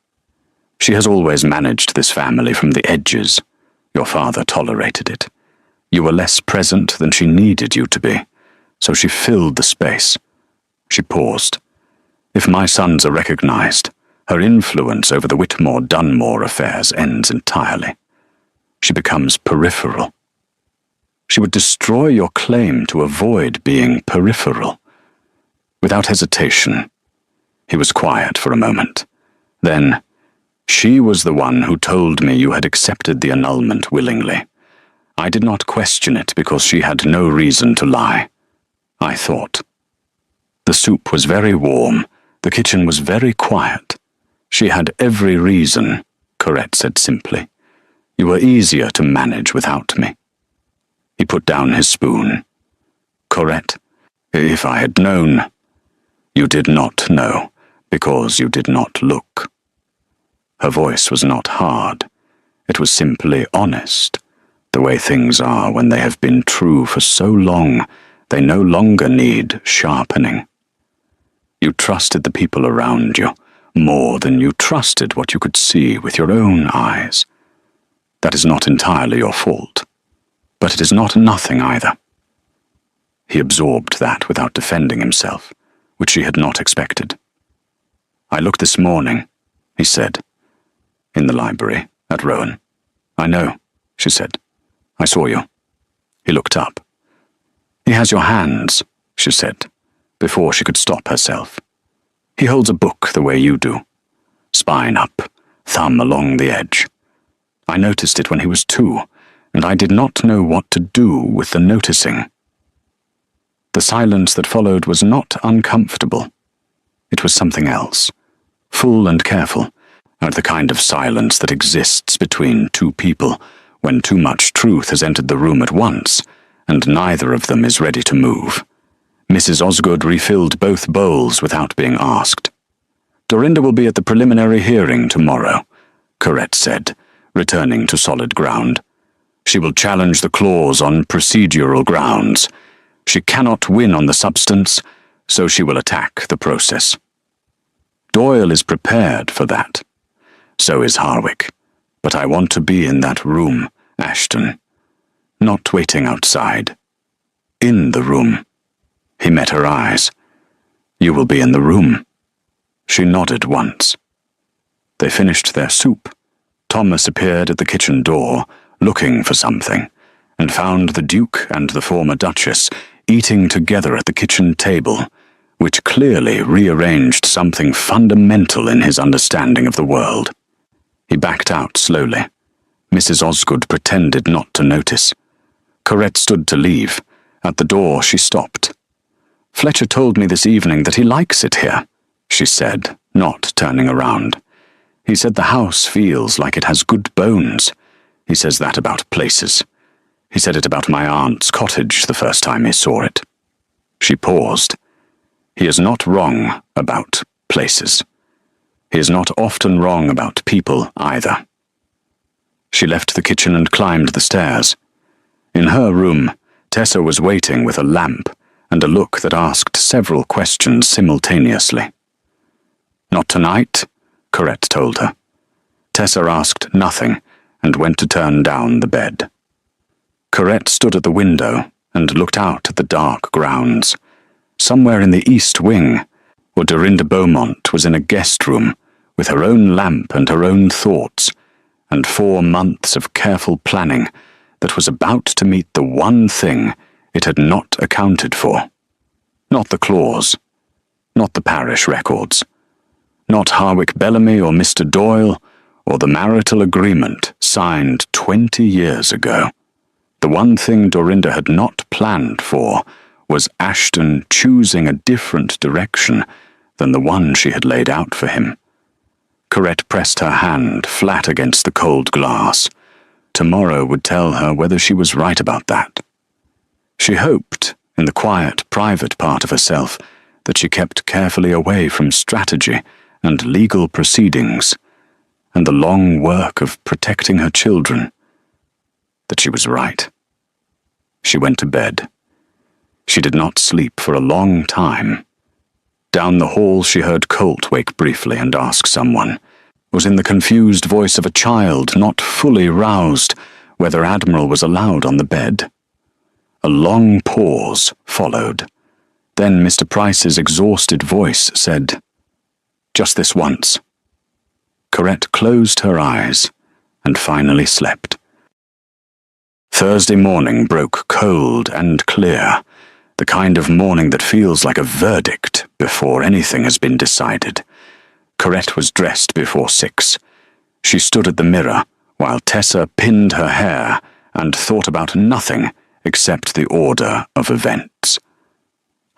Speaker 2: She has always managed this family from the edges. Your father tolerated it. You were less present than she needed you to be, so she filled the space. She paused. If my sons are recognized, her influence over the Whitmore-Dunmore affairs ends entirely. She becomes peripheral. She would destroy your claim to avoid being peripheral. Without hesitation, he was quiet for a moment. Then, "She was the one who told me you had accepted the annulment willingly. I did not question it because she had no reason to lie. I thought." The soup was very warm. The kitchen was very quiet. "She had every reason," Corette said simply. "You were easier to manage without me." He put down his spoon. "Corette, if I had known—" "You did not know, because you did not look." Her voice was not hard. It was simply honest, the way things are when they have been true for so long they no longer need sharpening. You trusted the people around you more than you trusted what you could see with your own eyes. That is not entirely your fault, but it is not nothing either. He absorbed that without defending himself, which she had not expected. "I looked this morning," he said. "In the library, at Rowan." "I know," she said. "I saw you." He looked up. "He has your hands," she said, before she could stop herself. "He holds a book the way you do. Spine up, thumb along the edge. I noticed it when he was 2, and I did not know what to do with the noticing." The silence that followed was not uncomfortable. It was something else, full and careful, and the kind of silence that exists between two people when too much truth has entered the room at once, and neither of them is ready to move. Mrs. Osgood refilled both bowls without being asked. "Dorinda will be at the preliminary hearing tomorrow," Corette said, returning to solid ground. "She will challenge the clause on procedural grounds. She cannot win on the substance, so she will attack the process. Doyle is prepared for that. So is Harwick. But I want to be in that room, Ashton. Not waiting outside. In the room." He met her eyes. "You will be in the room." She nodded once. They finished their soup. Thomas appeared at the kitchen door, looking for something, and found the Duke and the former Duchess eating together at the kitchen table, which clearly rearranged something fundamental in his understanding of the world. He backed out slowly. Mrs. Osgood pretended not to notice. Corette stood to leave. At the door she stopped. "Fletcher told me this evening that he likes it here," she said, not turning around. "He said the house feels like it has good bones. He says that about places. He said it about my aunt's cottage the first time he saw it." She paused. "He is not wrong about places. He is not often wrong about people either." She left the kitchen and climbed the stairs. In her room, Tessa was waiting with a lamp and a look that asked several questions simultaneously. "Not tonight," Corette told her. Tessa asked nothing and went to turn down the bed. Corette stood at the window and looked out at the dark grounds. Somewhere in the east wing For Dorinda Beaumont was in a guest room with her own lamp and her own thoughts, and 4 months of careful planning that was about to meet the one thing it had not accounted for. Not the clause, not the parish records, not Harwick Bellamy or Mr. Doyle, or the marital agreement signed 20 years ago. The one thing Dorinda had not planned for was Ashton choosing a different direction than the one she had laid out for him. Corette pressed her hand flat against the cold glass. Tomorrow would tell her whether she was right about that. She hoped, in the quiet, private part of herself, that she kept carefully away from strategy and legal proceedings, and the long work of protecting her children, that she was right. She went to bed. She did not sleep for a long time. Down the hall she heard Colt wake briefly and ask someone. It was in the confused voice of a child not fully roused whether Admiral was allowed on the bed. A long pause followed. Then Mr. Price's exhausted voice said, "Just this once." Corette closed her eyes and finally slept. Thursday morning broke cold and clear, the kind of morning that feels like a verdict before anything has been decided. Corette was dressed before 6. She stood at the mirror while Tessa pinned her hair and thought about nothing except the order of events.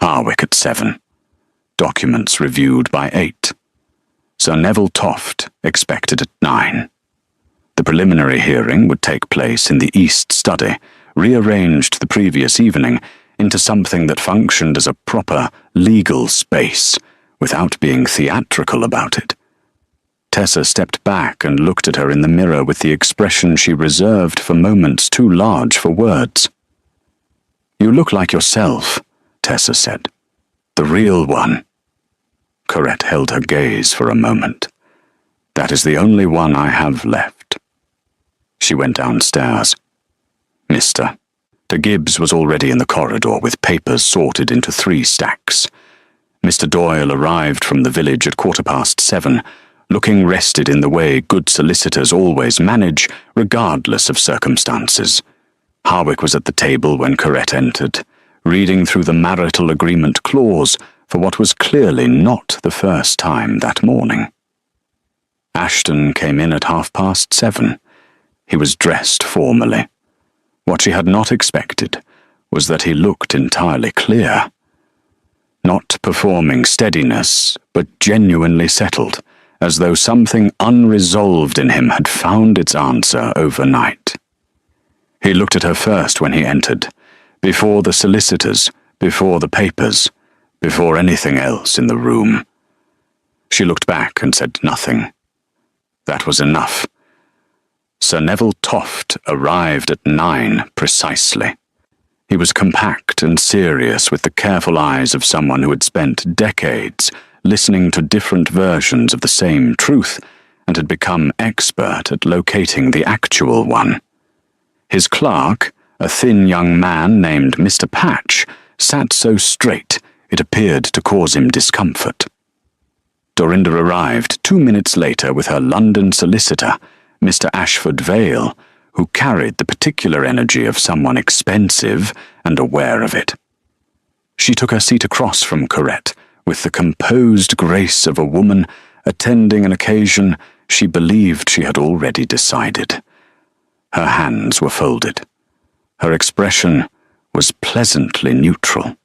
Speaker 2: Harwick at 7. Documents reviewed by 8. Sir Neville Toft expected at 9. The preliminary hearing would take place in the East Study, rearranged the previous evening into something that functioned as a proper legal space, without being theatrical about it. Tessa stepped back and looked at her in the mirror with the expression she reserved for moments too large for words. "You look like yourself," Tessa said. "The real one." Corette held her gaze for a moment. "That is the only one I have left." She went downstairs. "Mr." De Gibbs was already in the corridor with papers sorted into 3 stacks. Mr. Doyle arrived from the village at 7:15, looking rested in the way good solicitors always manage, regardless of circumstances. Harwick was at the table when Corette entered, reading through the marital agreement clause for what was clearly not the first time that morning. Ashton came in at 7:30. He was dressed formally. What she had not expected was that he looked entirely clear. Not performing steadiness, but genuinely settled, as though something unresolved in him had found its answer overnight. He looked at her first when he entered, before the solicitors, before the papers, before anything else in the room. She looked back and said nothing. That was enough. Sir Neville Toft arrived at 9 precisely. He was compact and serious with the careful eyes of someone who had spent decades listening to different versions of the same truth and had become expert at locating the actual one. His clerk, a thin young man named Mr. Patch, sat so straight it appeared to cause him discomfort. Dorinda arrived 2 minutes later with her London solicitor, Mr. Ashford Vale, who carried the particular energy of someone expensive and aware of it. She took her seat across from Corette with the composed grace of a woman attending an occasion she believed she had already decided. Her hands were folded. Her expression was pleasantly neutral.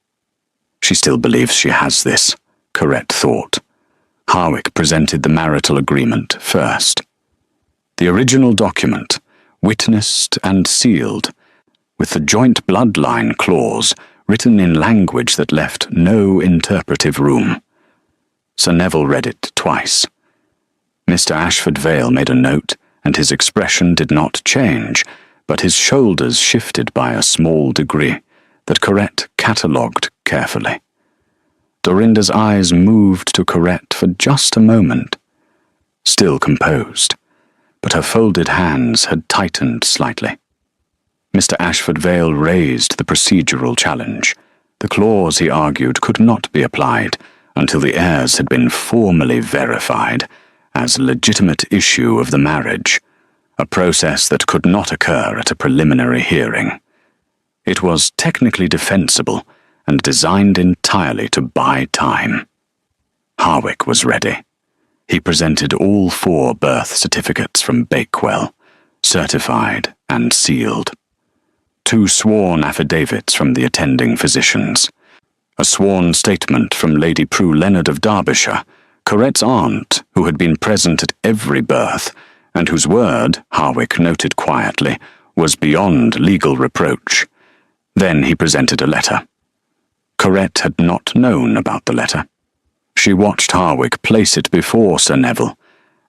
Speaker 2: She still believes she has this, Corette thought. Harwick presented the marital agreement first. The original document, witnessed and sealed, with the joint bloodline clause written in language that left no interpretive room. Sir Neville read it twice. Mr. Ashford Vale made a note, and his expression did not change, but his shoulders shifted by a small degree that Corette catalogued carefully. Dorinda's eyes moved to Corette for just a moment, still composed, but her folded hands had tightened slightly. Mr. Ashford Vale raised the procedural challenge. The clause, he argued, could not be applied until the heirs had been formally verified as legitimate issue of the marriage, a process that could not occur at a preliminary hearing. It was technically defensible and designed entirely to buy time. Harwick was ready. He presented all 4 birth certificates from Bakewell, certified and sealed. 2 sworn affidavits from the attending physicians, a sworn statement from Lady Prue Leonard of Derbyshire, Corette's aunt, who had been present at every birth, and whose word, Harwick noted quietly, was beyond legal reproach. Then he presented a letter. Corette had not known about the letter. She watched Harwick place it before Sir Neville,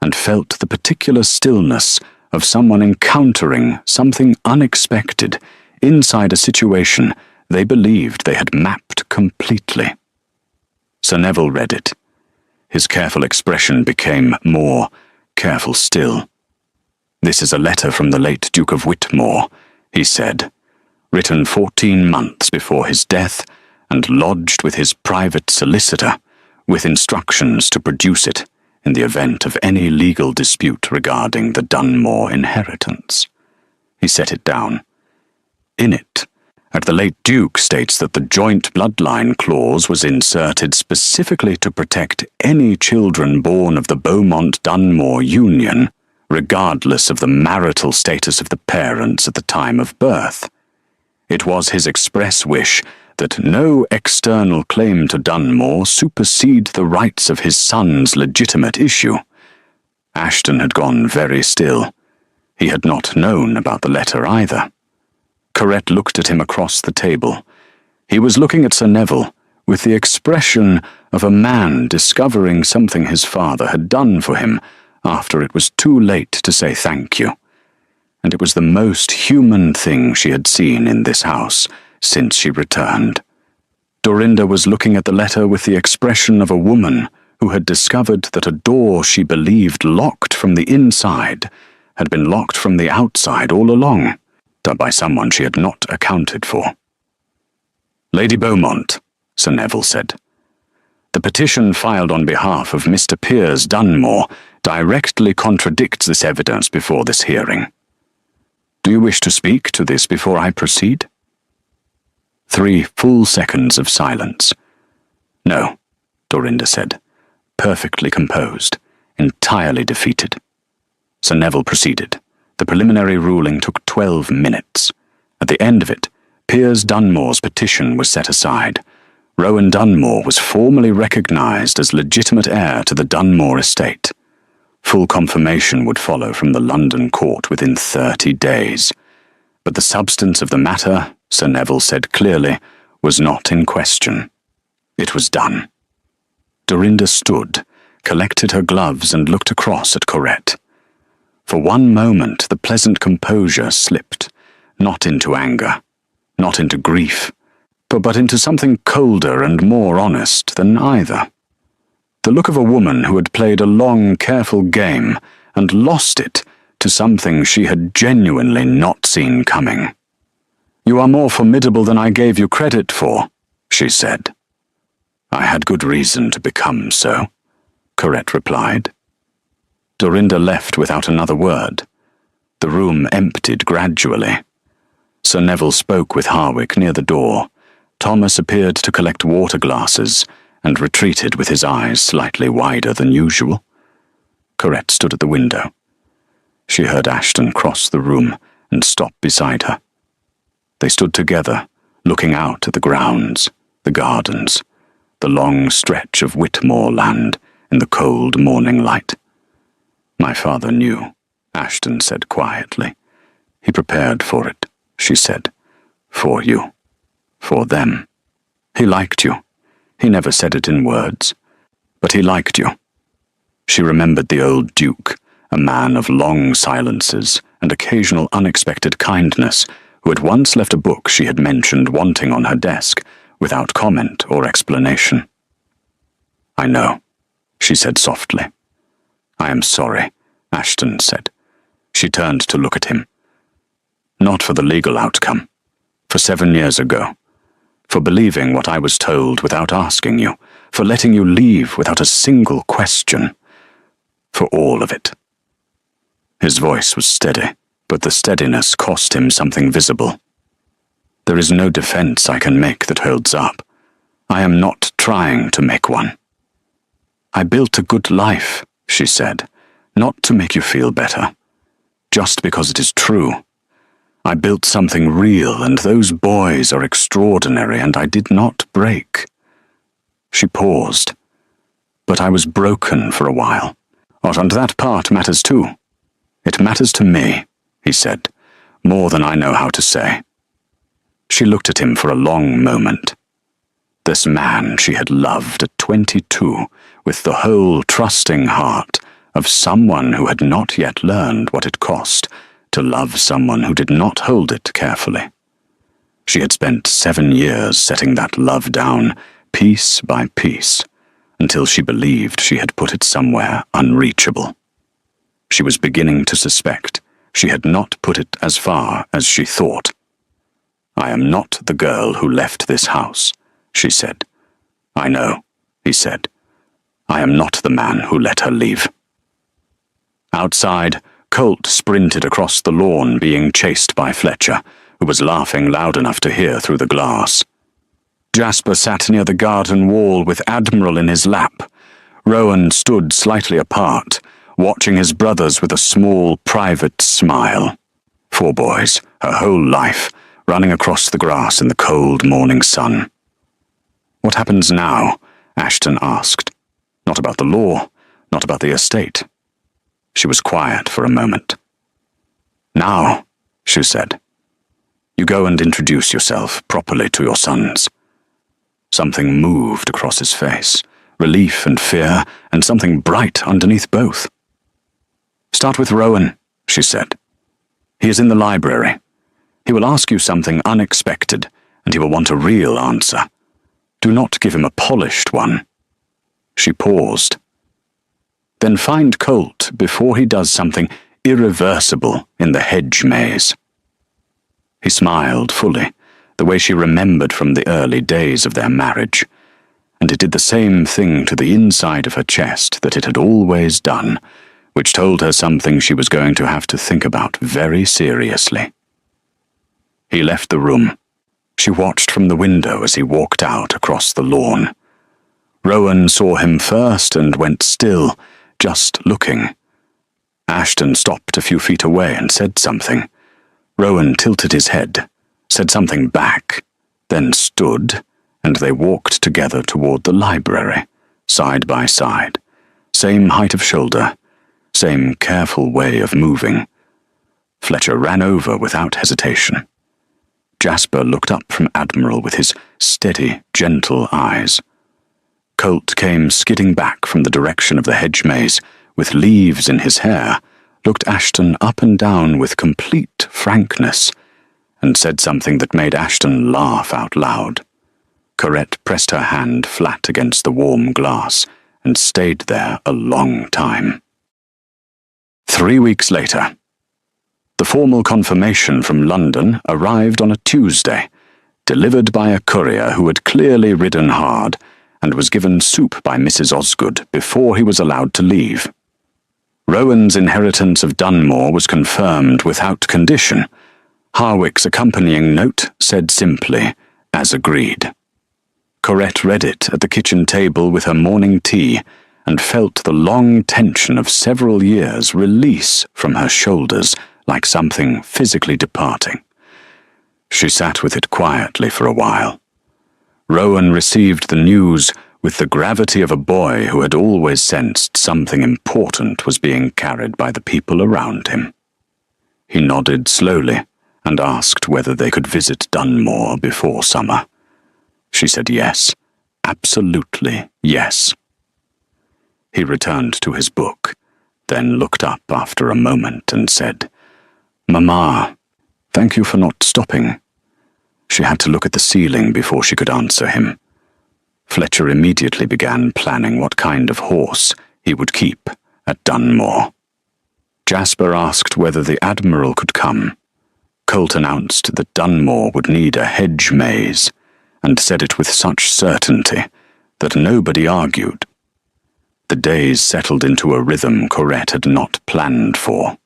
Speaker 2: and felt the particular stillness of someone encountering something unexpected inside a situation they believed they had mapped completely. Sir Neville read it. His careful expression became more careful still. "This is a letter from the late Duke of Whitmore," he said, "written 14 months before his death and lodged with his private solicitor, with instructions to produce it in the event of any legal dispute regarding the Dunmore inheritance." He set it down. In it, the late Duke states that the joint bloodline clause was inserted specifically to protect any children born of the Beaumont-Dunmore union, regardless of the marital status of the parents at the time of birth. It was his express wish that no external claim to Dunmore supersede the rights of his son's legitimate issue. Ashton had gone very still. He had not known about the letter either. Corette looked at him across the table. He was looking at Sir Neville with the expression of a man discovering something his father had done for him after it was too late to say thank you. And it was the most human thing she had seen in this house since she returned. Dorinda was looking at the letter with the expression of a woman who had discovered that a door she believed locked from the inside had been locked from the outside all along, by someone she had not accounted for. "Lady Beaumont," Sir Neville said, "the petition filed on behalf of Mr. Piers Dunmore directly contradicts this evidence before this hearing. Do you wish to speak to this before I proceed?" 3 full seconds of silence. "No," Dorinda said, perfectly composed, entirely defeated. Sir Neville proceeded. The preliminary ruling took 12 minutes. At the end of it, Piers Dunmore's petition was set aside. Rowan Dunmore was formally recognised as legitimate heir to the Dunmore estate. Full confirmation would follow from the London court within 30 days. But the substance of the matter, Sir Neville said clearly, was not in question. It was done. Dorinda stood, collected her gloves and looked across at Corette. For one moment the pleasant composure slipped, not into anger, not into grief, but into something colder and more honest than either. The look of a woman who had played a long, careful game and lost it to something she had genuinely not seen coming. "You are more formidable than I gave you credit for," she said. "I had good reason to become so," Corette replied. Dorinda left without another word. The room emptied gradually. Sir Neville spoke with Harwick near the door. Thomas appeared to collect water glasses and retreated with his eyes slightly wider than usual. Corette stood at the window. She heard Ashton cross the room and stop beside her. They stood together, looking out at the grounds, the gardens, the long stretch of Whitmore land in the cold morning light. "My father knew," Ashton said quietly. "He prepared for it," she said. "For you. For them. He liked you. He never said it in words. But he liked you." She remembered the old Duke, a man of long silences and occasional unexpected kindness, who had once left a book she had mentioned wanting on her desk, without comment or explanation. "I know," she said softly. "I am sorry," Ashton said. She turned to look at him. "Not for the legal outcome. For 7 years ago. For believing what I was told without asking you. for letting you leave without a single question. For all of it. His voice was steady, but the steadiness cost him something visible. There is no defense I can make that holds up. I am not trying to make one. I built a good life, she said, not to make you feel better, just because it is true. I built something real, and those boys are extraordinary, and I did not break. She paused. But I was broken for a while. And that part matters too. It matters to me, he said, more than I know how to say. She looked at him for a long moment. This man she had loved at 22, with the whole trusting heart of someone who had not yet learned what it cost to love someone who did not hold it carefully. She had spent 7 years setting that love down, piece by piece, until she believed she had put it somewhere unreachable. She was beginning to suspect she had not put it as far as she thought. I am not the girl who left this house, she said. I know, he said. I am not the man who let her leave. Outside, Colt sprinted across the lawn, being chased by Fletcher, who was laughing loud enough to hear through the glass. Jasper sat near the garden wall with Admiral in his lap. Rowan stood slightly apart, watching his brothers with a small, private smile. 4 boys, her whole life, running across the grass in the cold morning sun. What happens now? Ashton asked. Not about the law, not about the estate. She was quiet for a moment. Now, she said, you go and introduce yourself properly to your sons. Something moved across his face, relief and fear, and something bright underneath both. Start with Rowan, she said. He is in the library. He will ask you something unexpected, and he will want a real answer. Do not give him a polished one. She paused. Then find Colt before he does something irreversible in the hedge maze. He smiled fully, the way she remembered from the early days of their marriage, and it did the same thing to the inside of her chest that it had always done, which told her something she was going to have to think about very seriously. He left the room. She watched from the window as he walked out across the lawn. Rowan saw him first and went still, just looking. Ashton stopped a few feet away and said something. Rowan tilted his head, said something back, then stood, and they walked together toward the library, side by side, same height of shoulder, same careful way of moving. Fletcher ran over without hesitation. Jasper looked up from Admiral with his steady, gentle eyes. Colt came skidding back from the direction of the hedge maze, with leaves in his hair, looked Ashton up and down with complete frankness, and said something that made Ashton laugh out loud. Corette pressed her hand flat against the warm glass and stayed there a long time. 3 weeks later. The formal confirmation from London arrived on a Tuesday, delivered by a courier who had clearly ridden hard and was given soup by Mrs. Osgood before he was allowed to leave. Rowan's inheritance of Dunmore was confirmed without condition. Harwick's accompanying note said simply, as agreed. Corette read it at the kitchen table with her morning tea and felt the long tension of several years release from her shoulders like something physically departing. She sat with it quietly for a while. Rowan received the news with the gravity of a boy who had always sensed something important was being carried by the people around him. He nodded slowly and asked whether they could visit Dunmore before summer. She said yes, absolutely yes. He returned to his book, then looked up after a moment and said, "Mamma, thank you for not stopping." She had to look at the ceiling before she could answer him. Fletcher immediately began planning what kind of horse he would keep at Dunmore. Jasper asked whether the Admiral could come. Colt announced that Dunmore would need a hedge maze, and said it with such certainty that nobody argued. The days settled into a rhythm Corette had not planned for.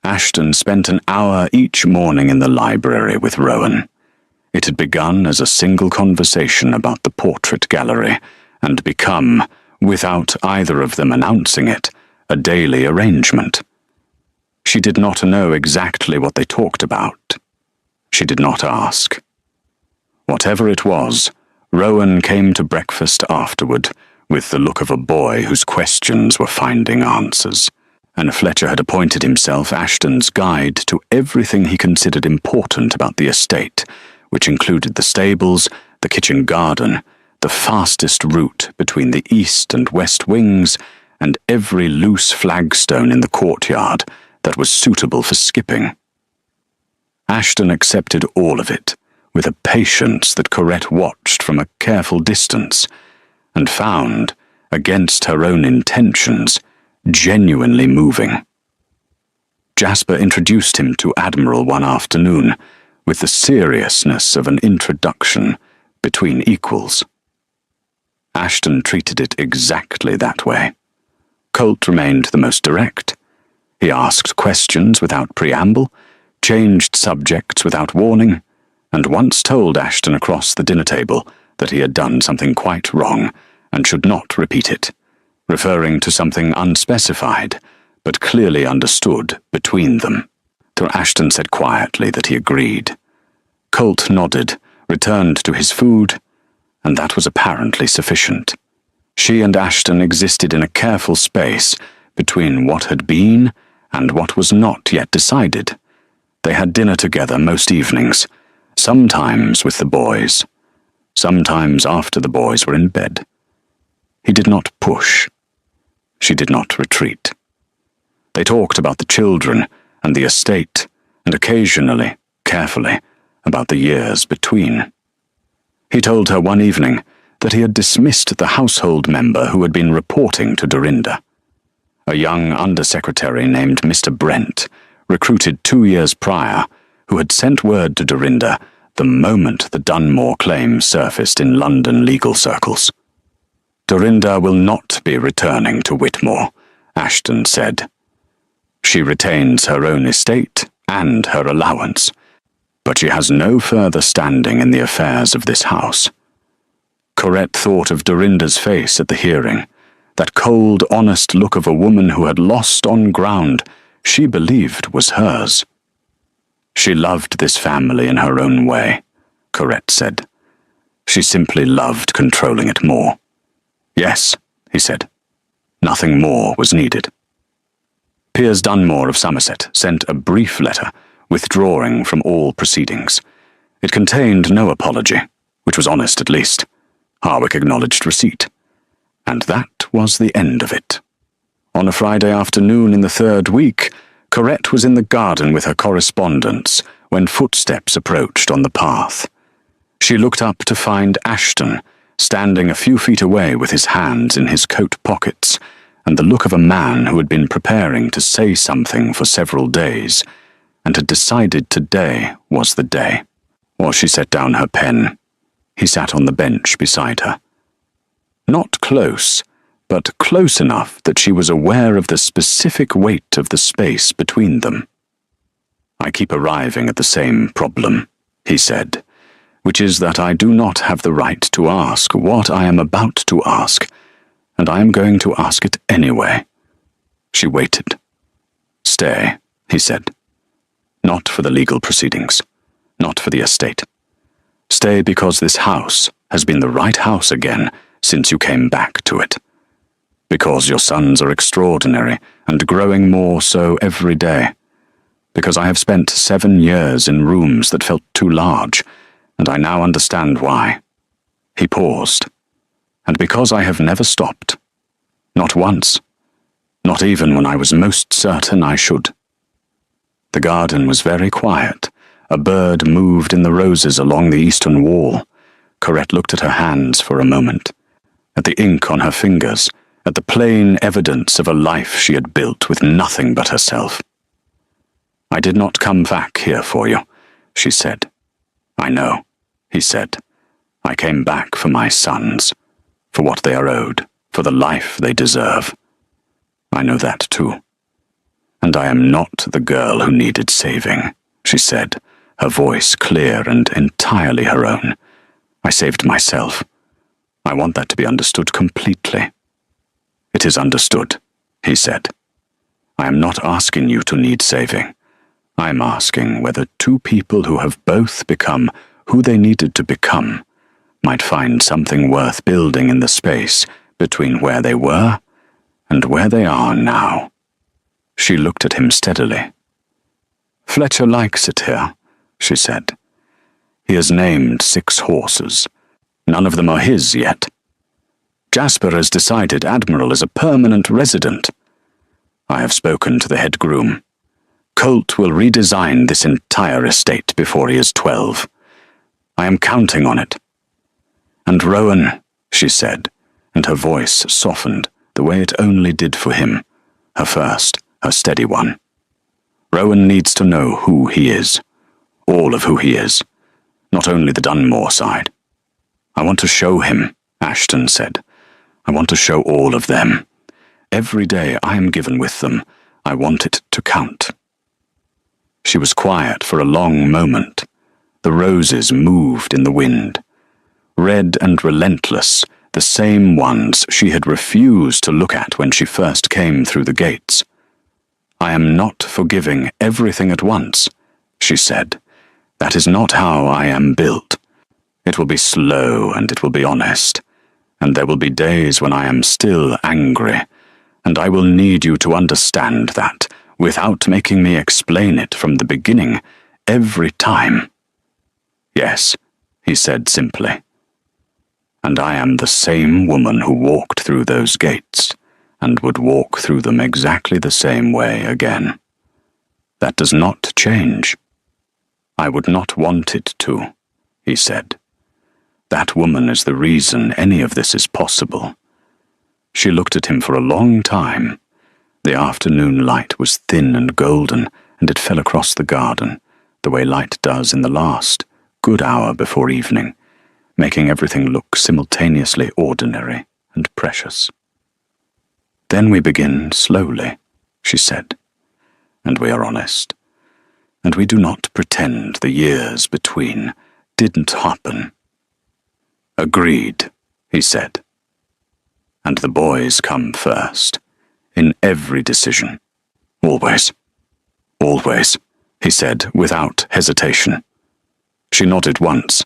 Speaker 2: Ashton spent an hour each morning in the library with Rowan. It had begun as a single conversation about the portrait gallery, and become, without either of them announcing it, a daily arrangement. She did not know exactly what they talked about. She did not ask. Whatever it was, Rowan came to breakfast afterward with the look of a boy whose questions were finding answers, and Fletcher had appointed himself Ashton's guide to everything he considered important about the estate, which included the stables, the kitchen garden, the fastest route between the east and west wings, and every loose flagstone in the courtyard that was suitable for skipping. Ashton accepted all of it with a patience that Corette watched from a careful distance, and found, against her own intentions, genuinely moving. Jasper introduced him to Admiral one afternoon with the seriousness of an introduction between equals. Ashton treated it exactly that way. Colt remained the most direct. He asked questions without preamble, changed subjects without warning, and once told Ashton across the dinner table that he had done something quite wrong and should not repeat it, referring to something unspecified but clearly understood between them. So Ashton said quietly that he agreed. Colt nodded, returned to his food, and that was apparently sufficient. She and Ashton existed in a careful space between what had been and what was not yet decided. They had dinner together most evenings, sometimes with the boys, sometimes after the boys were in bed. He did not push. She did not retreat. They talked about the children and the estate, and occasionally, carefully, about the years between. He told her one evening that he had dismissed the household member who had been reporting to Dorinda. A young undersecretary named Mr. Brent, recruited 2 years prior, who had sent word to Dorinda the moment the Dunmore claim surfaced in London legal circles. Dorinda will not be returning to Whitmore, Ashton said. She retains her own estate and her allowance, but she has no further standing in the affairs of this house. Corette thought of Dorinda's face at the hearing, that cold, honest look of a woman who had lost on ground she believed was hers. She loved this family in her own way, Corette said. She simply loved controlling it more. Yes, he said. Nothing more was needed. Piers Dunmore of Somerset sent a brief letter withdrawing from all proceedings. It contained no apology, which was honest at least. Harwick acknowledged receipt. And that was the end of it. On a Friday afternoon in the third week, Corette was in the garden with her correspondence when footsteps approached on the path. She looked up to find Ashton standing a few feet away with his hands in his coat pockets, and the look of a man who had been preparing to say something for several days, and had decided today was the day. While she set down her pen, he sat on the bench beside her. Not close, but close enough that she was aware of the specific weight of the space between them. I keep arriving at the same problem, he said, which is that I do not have the right to ask what I am about to ask, and I am going to ask it anyway. She waited. Stay, he said. Not for the legal proceedings, not for the estate. Stay because this house has been the right house again since you came back to it. Because your sons are extraordinary and growing more so every day. Because I have spent 7 years in rooms that felt too large, and I now understand why. He paused. And because I have never stopped. Not once. Not even when I was most certain I should. The garden was very quiet. A bird moved in the roses along the eastern wall. Corette looked at her hands for a moment, at the ink on her fingers, at the plain evidence of a life she had built with nothing but herself. I did not come back here for you, she said. I know, he said. I came back for my sons. for what they are owed, for the life they deserve. I know that too. And I am not the girl who needed saving, she said, her voice clear and entirely her own. I saved myself. I want that to be understood completely. It is understood, he said. I am not asking you to need saving. I am asking whether two people who have both become who they needed to become might find something worth building in the space between where they were and where they are now. She looked at him steadily. Fletcher likes it here, she said. He has named 6 horses. None of them are his yet. Jasper has decided Admiral is a permanent resident. I have spoken to the head groom. Colt will redesign this entire estate before he is 12. I am counting on it. And Rowan, she said, and her voice softened the way it only did for him, her first, her steady one. Rowan needs to know who he is, all of who he is, not only the Dunmore side. I want to show him, Ashton said. I want to show all of them. Every day I am given with them, I want it to count. She was quiet for a long moment. The roses moved in the wind. Red and relentless, the same ones she had refused to look at when she first came through the gates. I am not forgiving everything at once, she said. That is not how I am built. It will be slow and it will be honest, and there will be days when I am still angry, and I will need you to understand that without making me explain it from the beginning every time. Yes, he said simply. And I am the same woman who walked through those gates and would walk through them exactly the same way again. That does not change. I would not want it to, he said. That woman is the reason any of this is possible. She looked at him for a long time. The afternoon light was thin and golden, and it fell across the garden, the way light does in the last, good hour before evening, making everything look simultaneously ordinary and precious. Then we begin slowly, she said, and we are honest, and we do not pretend the years between didn't happen. Agreed, he said. And the boys come first, in every decision. Always. Always, he said without hesitation. She nodded once.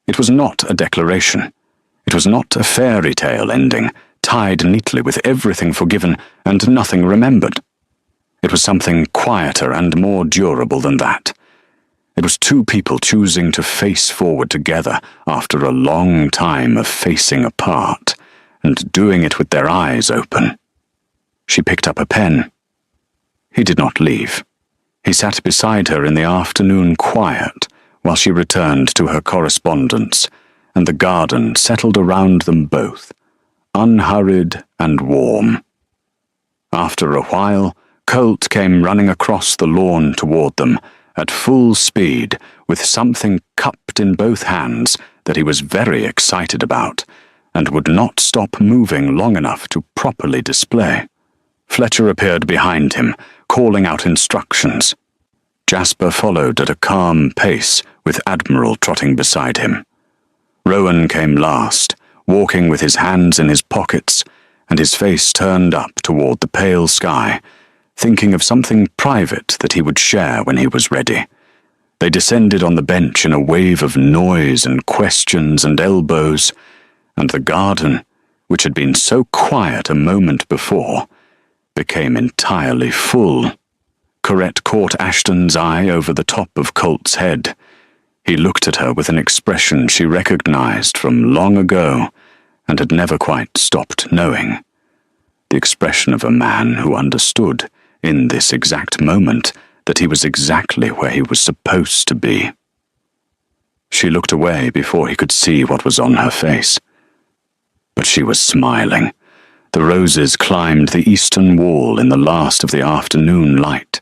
Speaker 2: It was not a declaration. It was not a fairy tale ending, tied neatly with everything forgiven and nothing remembered. It was something quieter and more durable than that. It was two people choosing to face forward together after a long time of facing apart, and doing it with their eyes open. She picked up a pen. He did not leave. He sat beside her in the afternoon quiet while she returned to her correspondence, and the garden settled around them both, unhurried and warm. After a while, Colt came running across the lawn toward them, at full speed, with something cupped in both hands that he was very excited about, and would not stop moving long enough to properly display. Fletcher appeared behind him, calling out instructions. Jasper followed at a calm pace, with Admiral trotting beside him. Rowan came last, walking with his hands in his pockets, and his face turned up toward the pale sky, thinking of something private that he would share when he was ready. They descended on the bench in a wave of noise and questions and elbows, and the garden, which had been so quiet a moment before, became entirely full. Corette caught Ashton's eye over the top of Colt's head. He looked at her with an expression she recognized from long ago and had never quite stopped knowing. The expression of a man who understood, in this exact moment, that he was exactly where he was supposed to be. She looked away before he could see what was on her face. But she was smiling. The roses climbed the eastern wall in the last of the afternoon light,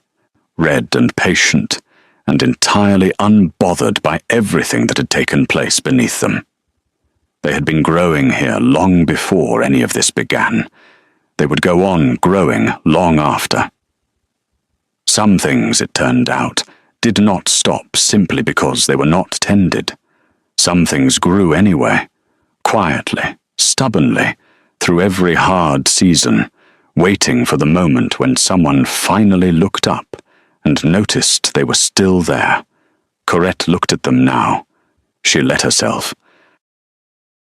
Speaker 2: red and patient, and entirely unbothered by everything that had taken place beneath them. They had been growing here long before any of this began. They would go on growing long after. Some things, it turned out, did not stop simply because they were not tended. Some things grew anyway, quietly, stubbornly, through every hard season, waiting for the moment when someone finally looked up and noticed they were still there. Corette looked at them now. She let herself,